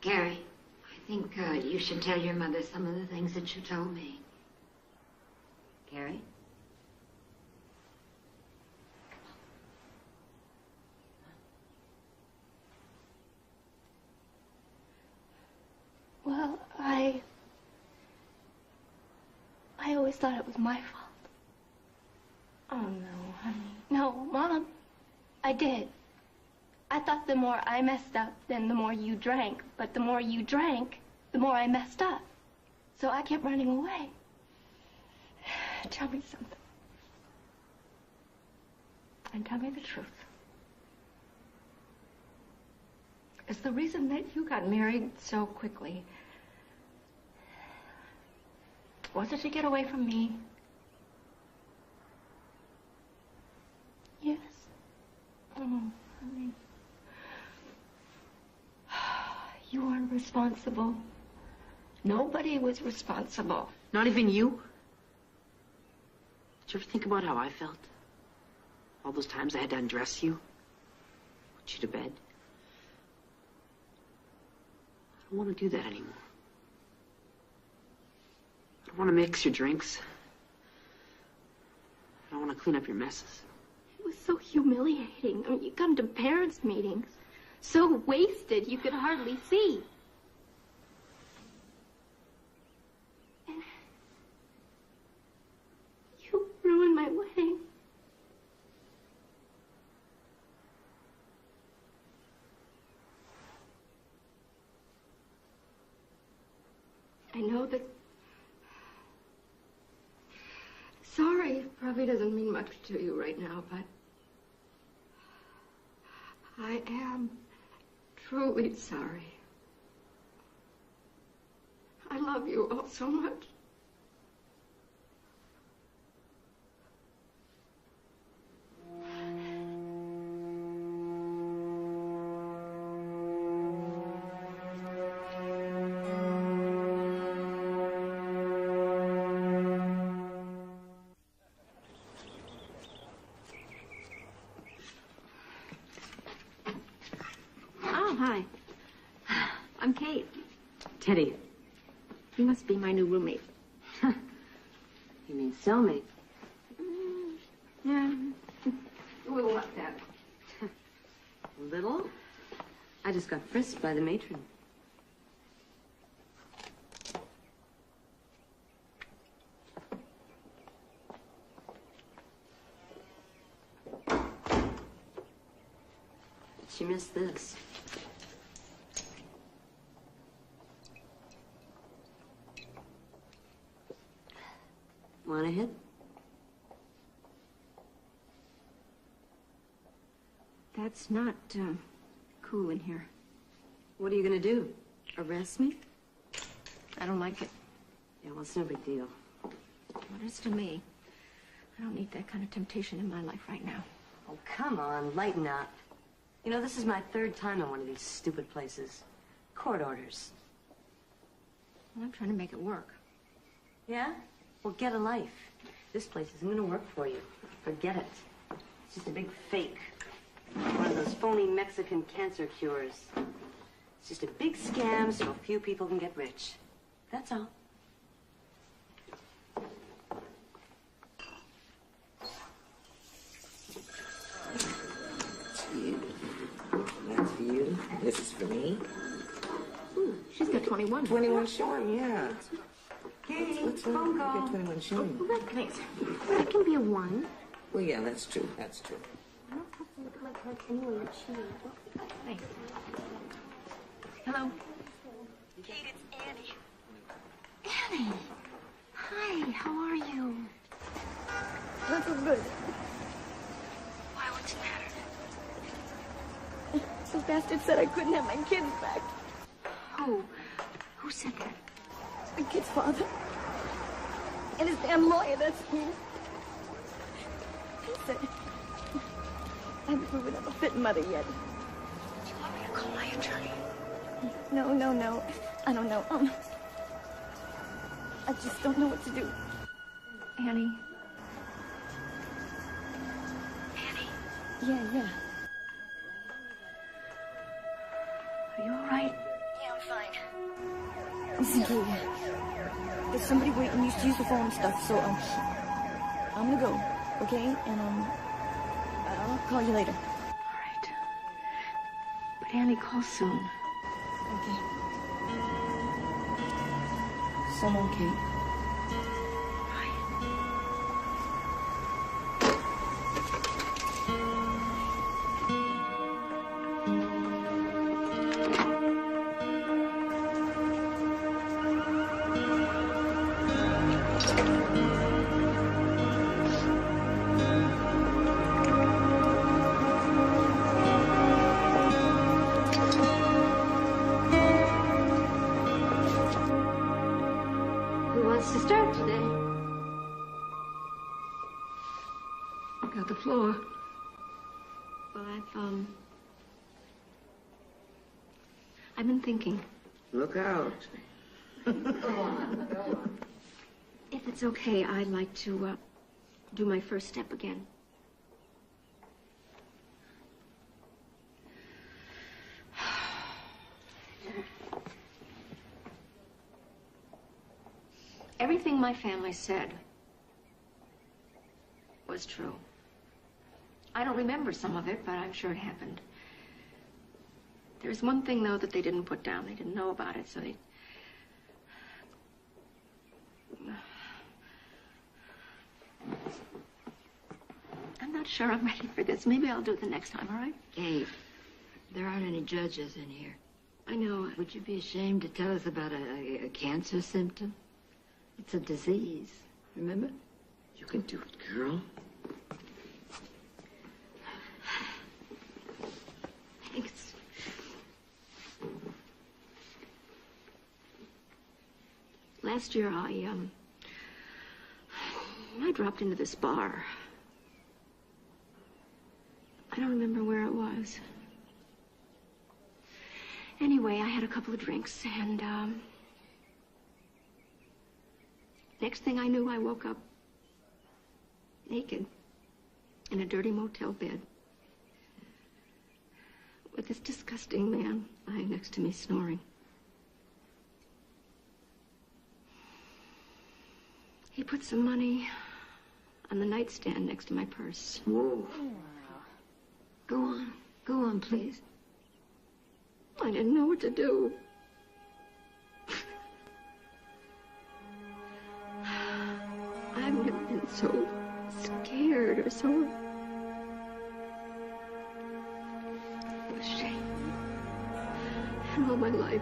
Gary, I think you should tell your mother some of the things that you told me. Gary? Well, I always thought it was my fault. Oh, no, honey. No, Mom, I did. I thought the more I messed up, then the more you drank. But the more you drank, the more I messed up. So I kept running away. Tell me something. And tell me the truth. Is the reason that you got married so quickly, was it to get away from me? Yes. Oh, honey. responsible. Nobody was responsible. Not even you? Did you ever think about how I felt? All those times I had to undress you, put you to bed. I don't want to do that anymore. I don't want to mix your drinks. I don't want to clean up your messes. It was so humiliating. I mean, you come to parents' meetings so wasted you could hardly see. And you ruined my wedding. I know that sorry probably doesn't mean much to you right now, but I am truly sorry. I love you all so much. Hi. I'm Kate. Teddy. You must be my new roommate. You mean cellmate? Yeah. A little like that. Little? I just got frisked by the matron. She missed this. Want a hit? That's not cool in here. What are you gonna do? Arrest me? I don't like it. Yeah, well, it's no big deal. What is to me? I don't need that kind of temptation in my life right now. Oh, come on, lighten up. You know, this is my third time in one of these stupid places. Court orders. Well, I'm trying to make it work. Yeah? Well, get a life. This place isn't gonna work for you. Forget it. It's just a big fake. One of those phony Mexican cancer cures. It's just a big scam so a few people can get rich. That's all. That's for you. This is for me. Ooh, she's got 21. 21 showing, yeah. Hey, What's phone wrong? call. You got 21 showing. Oh, that thanks. That can be a 1. Well, yeah, that's true. That's true. I don't have to look like her anyway, you're cheating. Thanks. Hello? Kate, it's Annie. Annie! Hi, how are you? Not so good. Why, what's the matter? Those bastards said I couldn't have my kids back. Who? Who said that? The kid's father. And his damn lawyer, that's who. He said, I haven't proven I'm a fit mother yet. Do you want me to call my attorney? No. I don't know. I just don't know what to do. Annie? Yeah. Are you all right? Yeah, I'm fine. Listen, Kate. There's somebody waiting. You use the phone and stuff, so, I'm gonna go, okay? And, I'll call you later. All right. But Annie, call soon. Okay. So long, Kate. Who wants to start today? Got the floor. Well, I've been thinking. Look out. Go on. If it's okay, I'd like to do my first step again. Everything my family said was true. I don't remember some of it, but I'm sure it happened. There's one thing, though, that they didn't put down. They didn't know about it, so they... I'm not sure I'm ready for this. Maybe I'll do it the next time, all right? Kate, there aren't any judges in here. I know. Would you be ashamed to tell us about a cancer symptom? It's a disease, remember? You can do it, girl. Thanks. Last year, I dropped into this bar. I don't remember where it was. Anyway, I had a couple of drinks, and, next thing I knew, I woke up naked in a dirty motel bed with this disgusting man lying next to me snoring. He put some money on the nightstand next to my purse. Whoa. Go on, please. I didn't know what to do. I've never been so scared or so ashamed in all my life.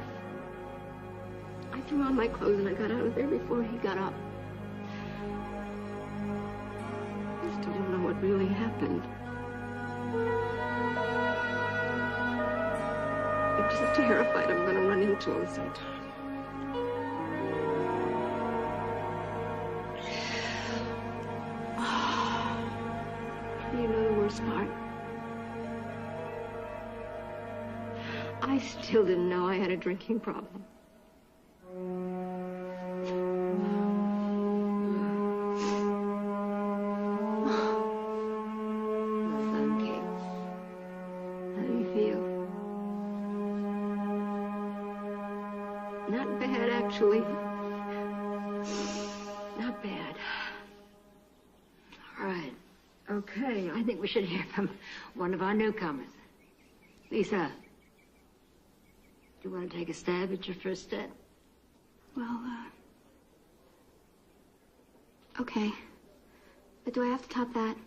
I threw on my clothes and I got out of there before he got up. I still don't know what really happened. I'm just terrified I'm going to run into him sometime. You know the worst part? I still didn't know I had a drinking problem. Well done, Kate. How do you feel? Not bad, actually. Not bad. All right. Okay, I think we should hear from one of our newcomers. Lisa, do you want to take a stab at your first step? Well, okay. But do I have to top that?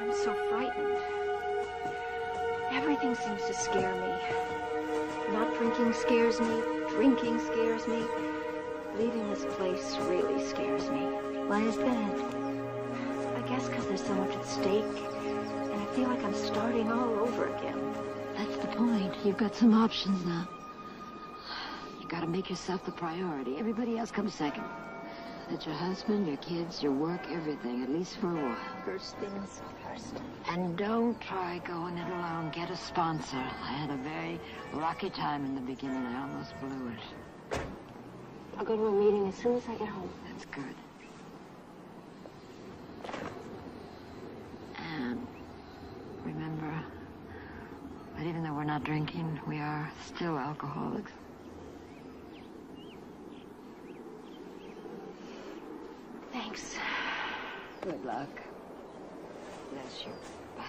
I'm so frightened. Everything seems to scare me. Not drinking scares me. Drinking scares me. Leaving this place really scares me. Why is that? I guess because there's so much at stake. And I feel like I'm starting all over again. That's the point. You've got some options now. You gotta make yourself the priority. Everybody else comes second. That's your husband, your kids, your work, everything, at least for a while. First things first. And don't try going it alone. Get a sponsor. I had a very rocky time in the beginning. I almost blew it. I'll go to a meeting as soon as I get home. That's good. And remember that even though we're not drinking, we are still alcoholics. Thanks. Good luck. Bless you. Bye.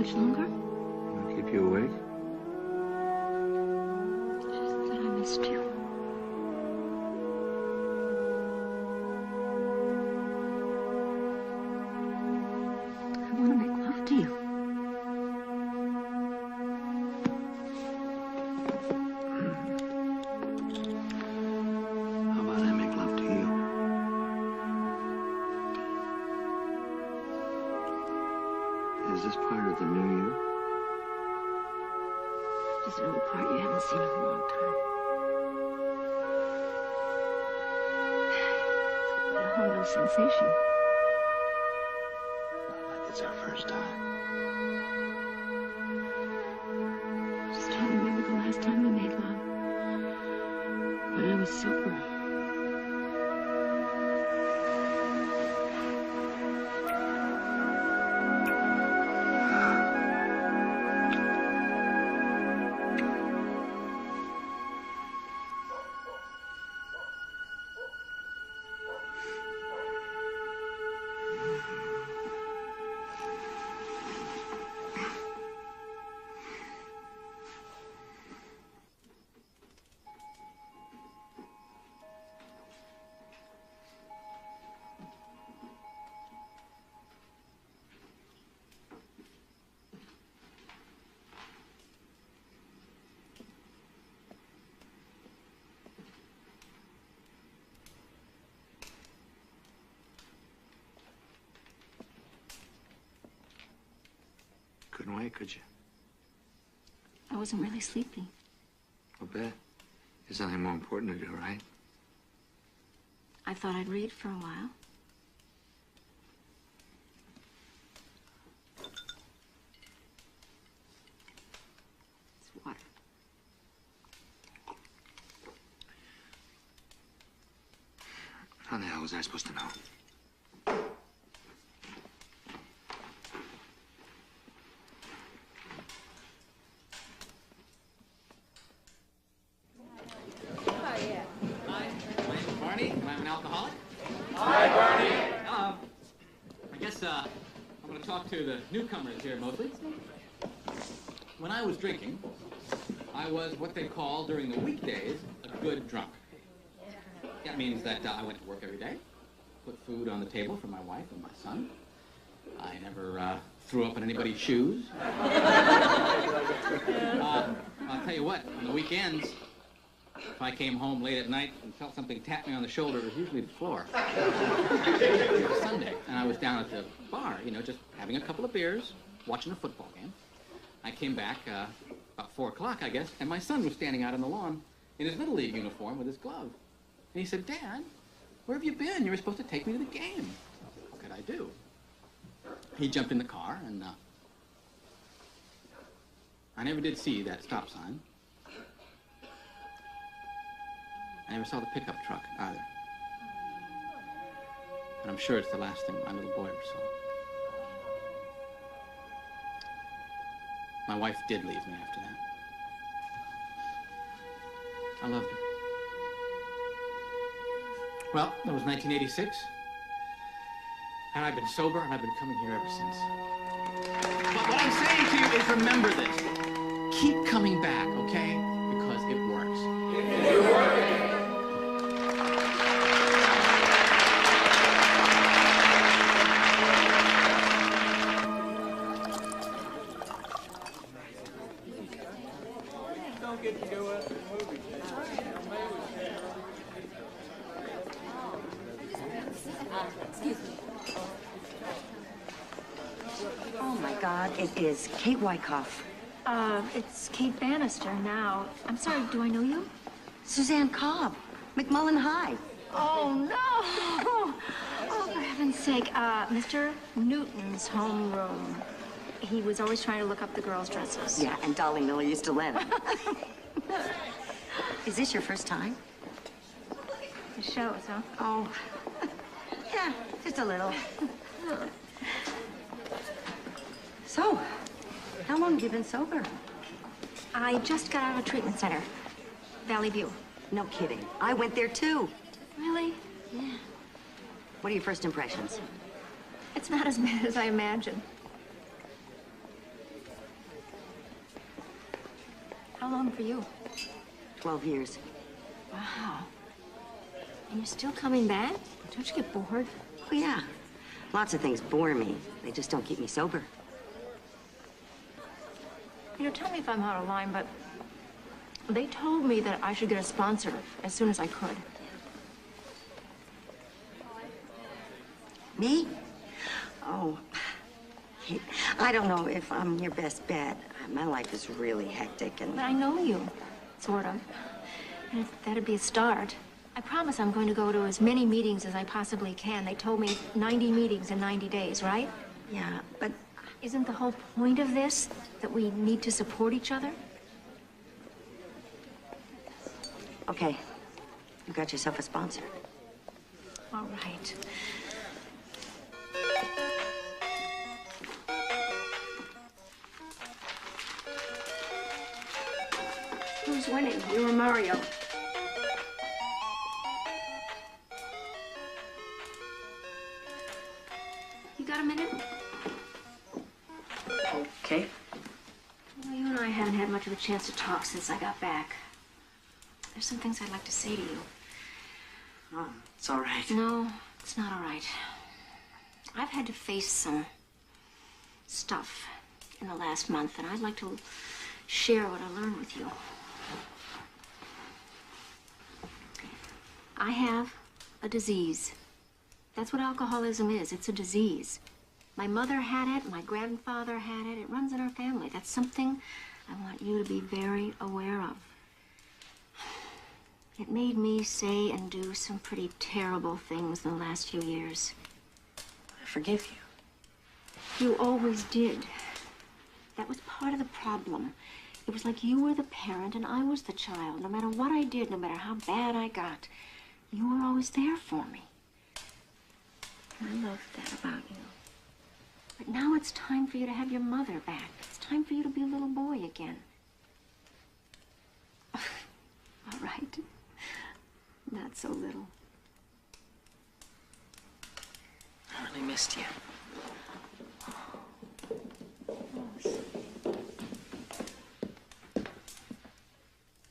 much longer? I'll keep you awake. Just that I missed you. I want to make love to you. How about I make love to you? Is this part of the new you? Just a little part you haven't seen in a long time. It's a whole new sensation. Like it's our first time. Just trying to remember the last time we made love. When I was sober. Couldn't wait, could you? I wasn't really sleepy. I'll bet. There's nothing more important to do, right? I thought I'd read for a while. It's water. How the hell was I supposed to know? To the newcomers here mostly. When I was drinking, I was what they call during the weekdays a good drunk. That means that I went to work every day, put food on the table for my wife and my son. I never threw up in anybody's shoes. I'll tell you what, on the weekends, if I came home late at night and felt something tap me on the shoulder, it was usually the floor. It was Sunday, and I was down at the bar, you know, just having a couple of beers, watching a football game. I came back about 4 o'clock, I guess, and my son was standing out on the lawn in his Little League uniform with his glove. And he said, "Dad, where have you been? You were supposed to take me to the game." What could I do? He jumped in the car, and I never did see that stop sign. I never saw the pickup truck either. And I'm sure it's the last thing my little boy ever saw. My wife did leave me after that. I loved her. Well, that was 1986. And I've been sober, and I've been coming here ever since. But what I'm saying to you is remember this. Keep coming back, okay? Because it works. It works. It is Kate Wyckoff. It's Kate Bannister now. I'm sorry, do I know you? Suzanne Cobb, McMullen High. Oh, no! Oh, for heaven's sake, Mr. Newton's homeroom. He was always trying to look up the girls' dresses. Yeah, and Dolly Miller used to let him. Is this your first time? The shows, huh? Oh, yeah, just a little. So, how long have you been sober? I just got out of a treatment center. Valley View. No kidding. I went there, too. Really? Yeah. What are your first impressions? It's not as bad as I imagined. How long for you? 12 years. Wow. And you're still coming back? Don't you get bored? Oh, yeah. Lots of things bore me. They just don't keep me sober. You know, tell me if I'm out of line, but they told me that I should get a sponsor as soon as I could. Me? Oh, I don't know if I'm your best bet. My life is really hectic and... But I know you, sort of. And that'd be a start. I promise I'm going to go to as many meetings as I possibly can. They told me 90 meetings in 90 days, right? Yeah, but... Isn't the whole point of this that we need to support each other? Okay. You got yourself a sponsor. All right. Who's winning? You or Mario? You got a minute? Okay. Well, you and I haven't had much of a chance to talk since I got back. There's some things I'd like to say to you. Oh, it's all right. No, it's not all right. I've had to face some stuff in the last month, and I'd like to share what I learned with you. I have a disease. That's what alcoholism is. It's a disease. My mother had it. My grandfather had it. It runs in our family. That's something I want you to be very aware of. It made me say and do some pretty terrible things in the last few years. I forgive you. You always did. That was part of the problem. It was like you were the parent and I was the child. No matter what I did, no matter how bad I got, you were always there for me. And I loved that about you. But now it's time for you to have your mother back. It's time for you to be a little boy again. All right. Not so little. I really missed you.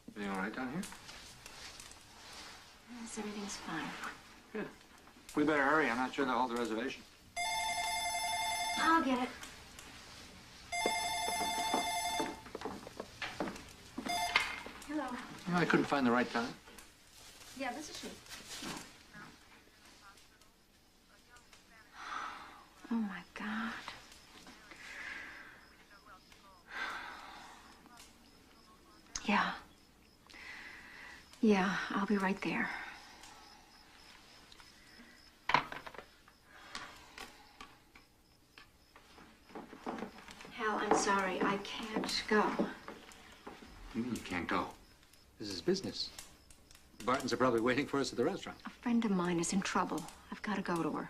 Everything all right down here? Yes, everything's fine. Good. We better hurry. I'm not sure they'll hold the reservation. I'll get it. Hello. You know, I couldn't find the right time. Yeah, this is she. Oh, my God. Yeah. Yeah, I'll be right there. Hal, I'm sorry. I can't go. You mean you can't go? This is business. The Bartons are probably waiting for us at the restaurant. A friend of mine is in trouble. I've got to go to her.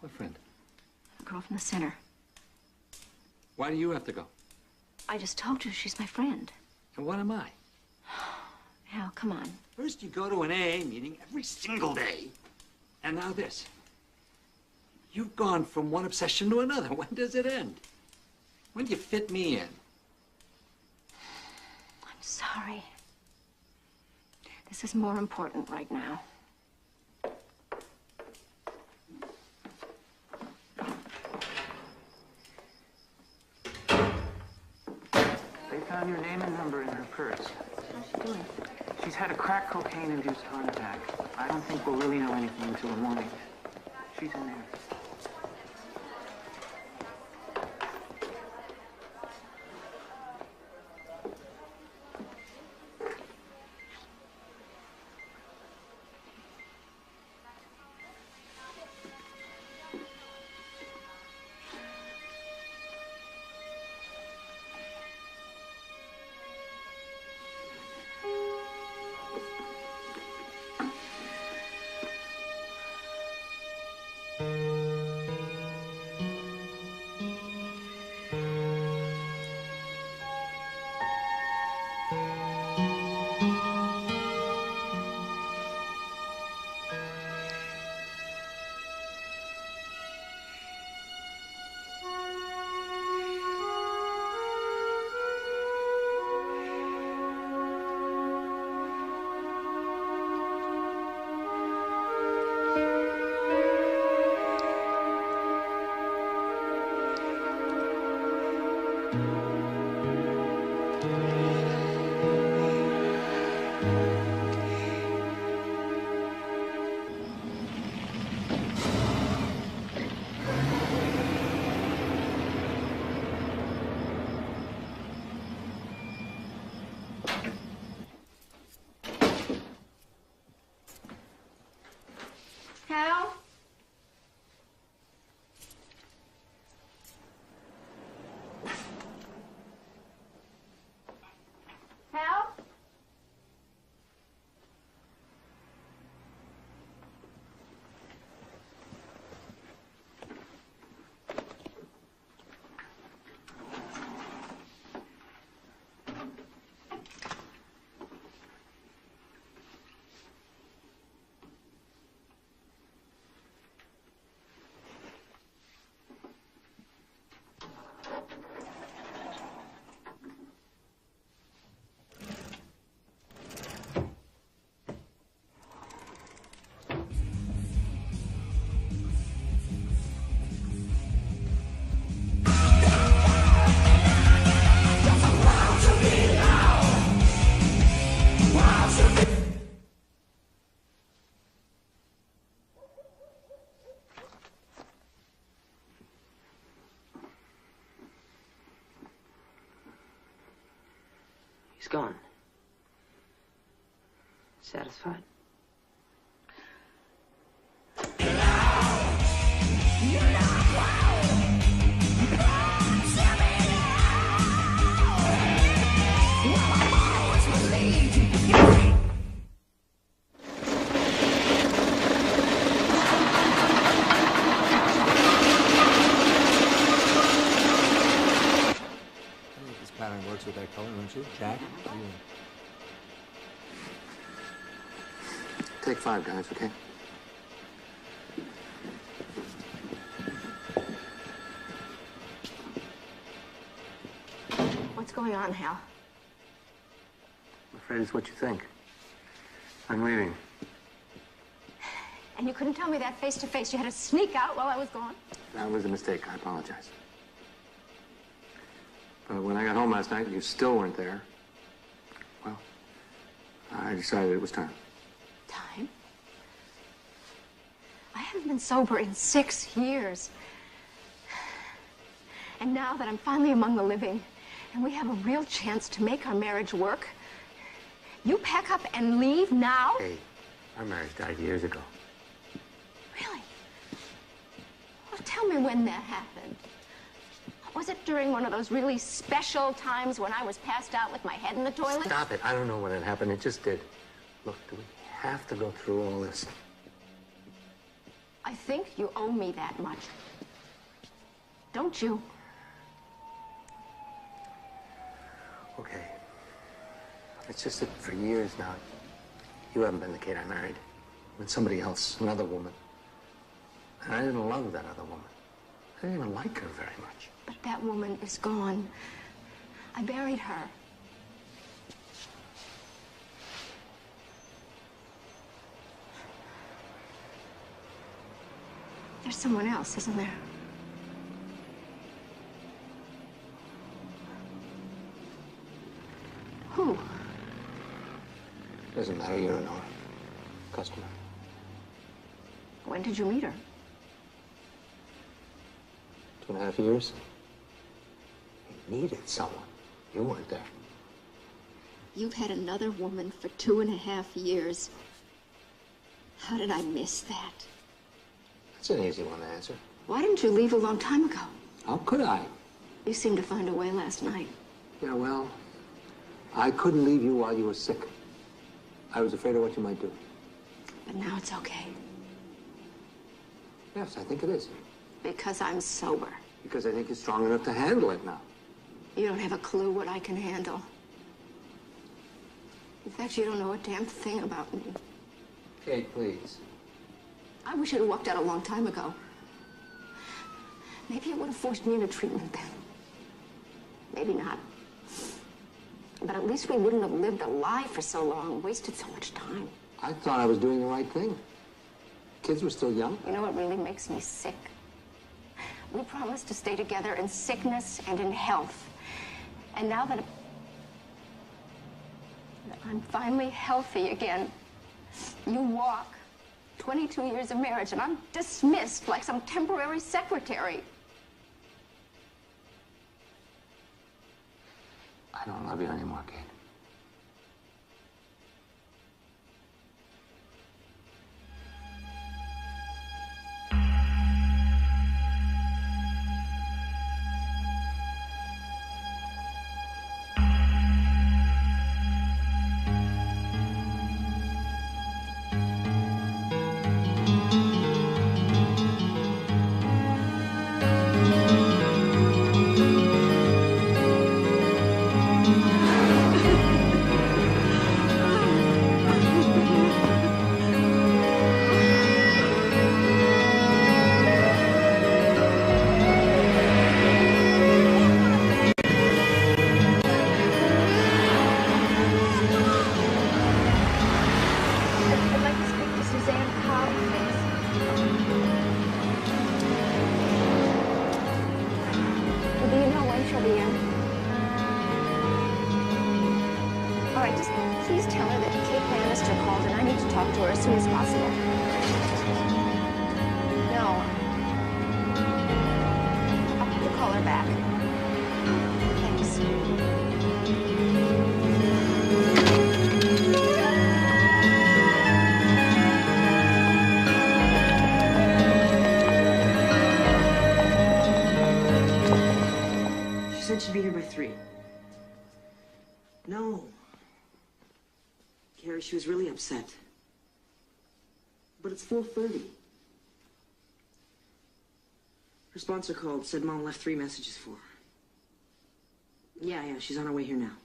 What friend? A girl from the center. Why do you have to go? I just told you she's my friend. And what am I? Hal, come on. First you go to an AA meeting every single day, and now this. You've gone from one obsession to another. When does it end? When do you fit me in? I'm sorry. This is more important right now. They found your name and number in her purse. What's she doing? She's had a crack cocaine-induced heart attack. I don't think we'll really know anything until the morning. She's in there. He's gone. Satisfied? Pattern works with that color, don't you, Jack? Take 5, guys, okay? What's going on, Hal? I'm afraid it's what you think. I'm leaving. And you couldn't tell me that face to face. You had to sneak out while I was gone? That was a mistake. I apologize. But when I got home last night, you still weren't there. Well, I decided it was time. Time? I haven't been sober in 6 years. And now that I'm finally among the living, and we have a real chance to make our marriage work, you pack up and leave now? Hey, our marriage died years ago. Really? Well, tell me when that happened. Was it during one of those really special times when I was passed out with my head in the toilet? Stop it. I don't know when it happened. It just did. Look, do we have to go through all this? I think you owe me that much. Don't you? Okay. It's just that for years now, you haven't been the Kate I married. With somebody else, another woman. And I didn't love that other woman. I didn't even like her very much. But that woman is gone. I buried her. There's someone else, isn't there? Who? Doesn't matter, you're an customer. When did you meet her? 2.5 years. He needed someone. You weren't there. You've had another woman for 2.5 years. How did I miss that? That's an easy one to answer. Why didn't you leave a long time ago? How could I? You seemed to find a way last night. Yeah, well, I couldn't leave you while you were sick. I was afraid of what you might do. But now it's okay. Yes, I think it is. Because I'm sober. Because I think you're strong enough to handle it now. You don't have a clue what I can handle. In fact, you don't know a damn thing about me. Kate, please. I wish you'd have walked out a long time ago. Maybe it would have forced me into treatment then. Maybe not. But at least we wouldn't have lived a lie for so long, wasted so much time. I thought I was doing the right thing. Kids were still young. You know what really makes me sick? We promised to stay together in sickness and in health. And now that I'm finally healthy again, you walk 22 years of marriage and I'm dismissed like some temporary secretary. I don't love you anymore, Kate. 3. No. Carrie, she was really upset. But it's 4:30. Her sponsor called, said Mom left 3 messages for her. Yeah, she's on her way here now.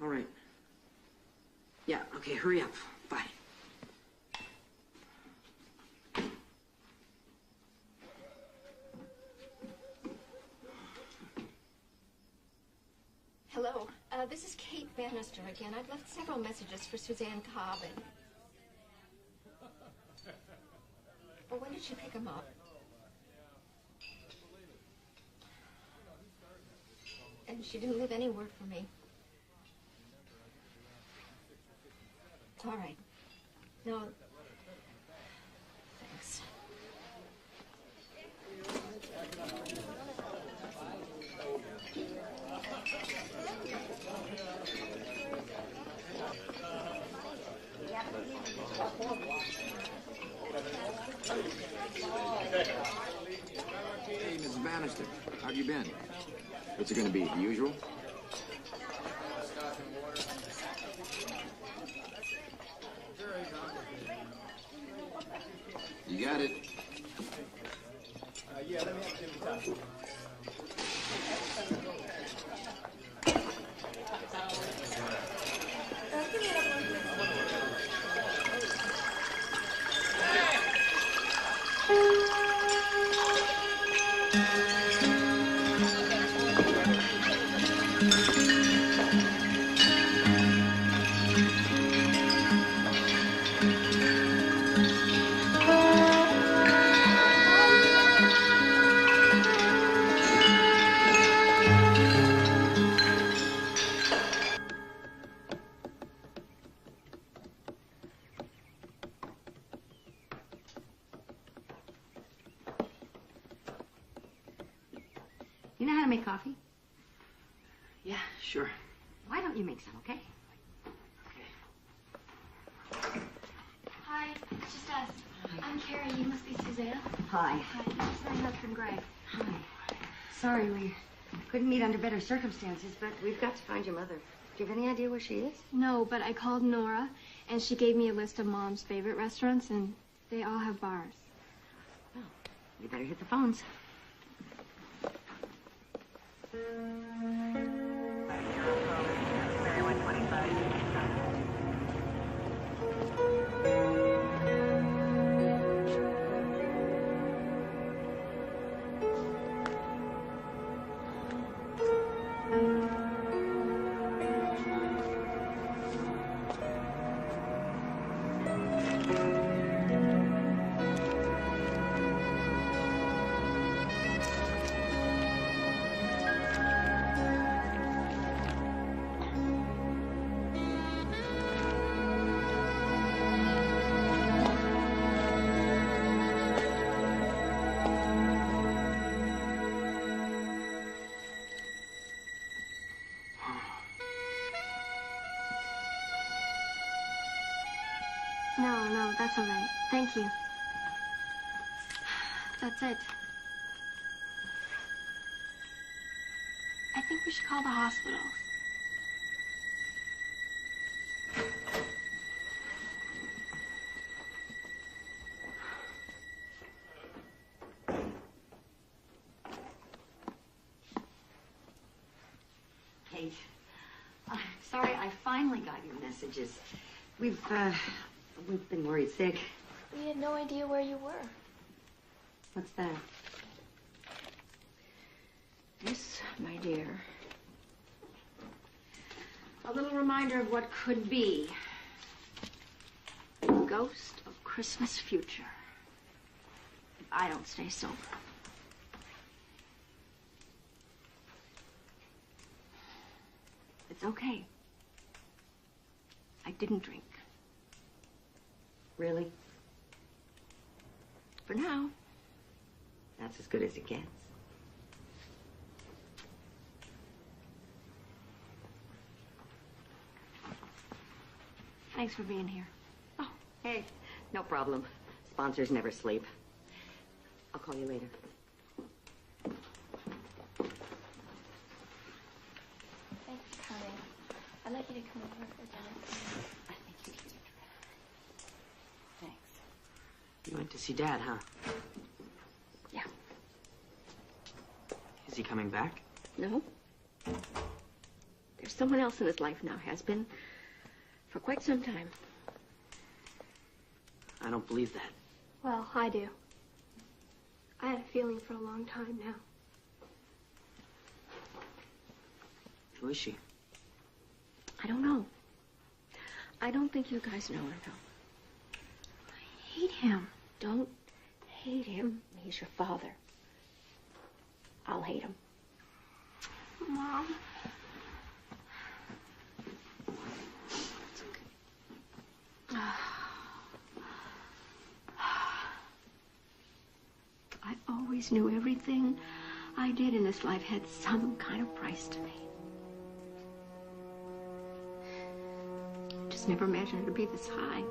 All right. Yeah, okay, hurry up. Bye. Hello, this is Kate Bannister again. I've left several messages for Suzanne Cobbin. Well, when did she pick them up? And she didn't leave any word for me. All right. No, thanks. Hey, Mrs. Bannister, how have you been? What's it going to be, the usual? You got it. Yeah, let me have Jimmy Thompson. You know how to make coffee? Yeah, sure. Why don't you make some, okay? Hi, it's just us. I'm Carrie. You must be Suzanne. Hi. Hi, this is my husband, Greg. Hi. Sorry we couldn't meet under better circumstances, but we've got to find your mother. Do you have any idea where she is? No, but I called Nora, and she gave me a list of Mom's favorite restaurants, and they all have bars. Well, you better hit the phones. No, that's all right. Thank you. That's it. I think we should call the hospital. Kate, I'm sorry I finally got your messages. We've been worried sick. We had no idea where you were. What's that? This, my dear. A little reminder of what could be. The ghost of Christmas future. If I don't stay sober. It's okay. I didn't drink. Really? For now. That's as good as it gets. Thanks for being here. Oh, hey, no problem. Sponsors never sleep. I'll call you later. coming. I'd like you to come over for dinner. I think you should. Thanks. You went to see Dad, huh? Yeah. Is he coming back? No. There's someone else in his life now, has been for quite some time. I don't believe that. Well, I do. I had a feeling for a long time now. Who is she? I don't know. I don't think you guys know her, though. I hate him. Don't hate him. He's your father. I'll hate him. Mom. I always knew everything I did in this life had some kind of price to me. Just never imagined it would be this high.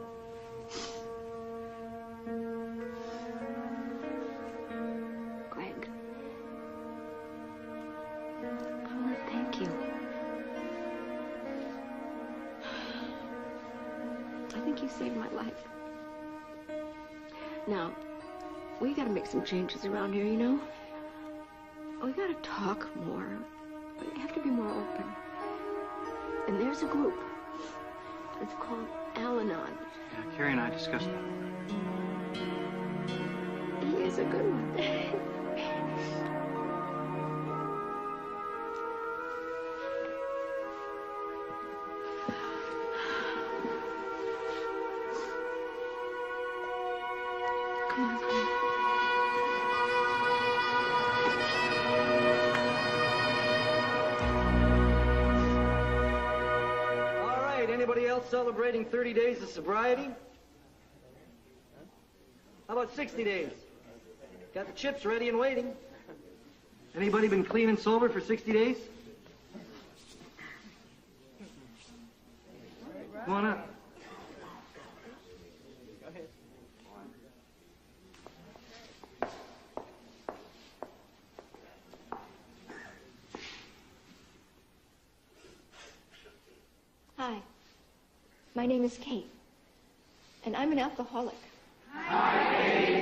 Greg, I want to thank you. I think you saved my life. Now, we gotta make some changes around here, you know? We gotta talk more. We have to be more open. And there's a group. It's called Al-Anon. Yeah, Carrie and I discussed that. He is a good one. Come on, come on. All right, anybody else celebrating 30 days of sobriety? How about 60 days? Got the chips ready and waiting. Anybody been clean and sober for 60 days? Come on up. Hi. My name is Kate. And I'm an alcoholic. Hi, Kate.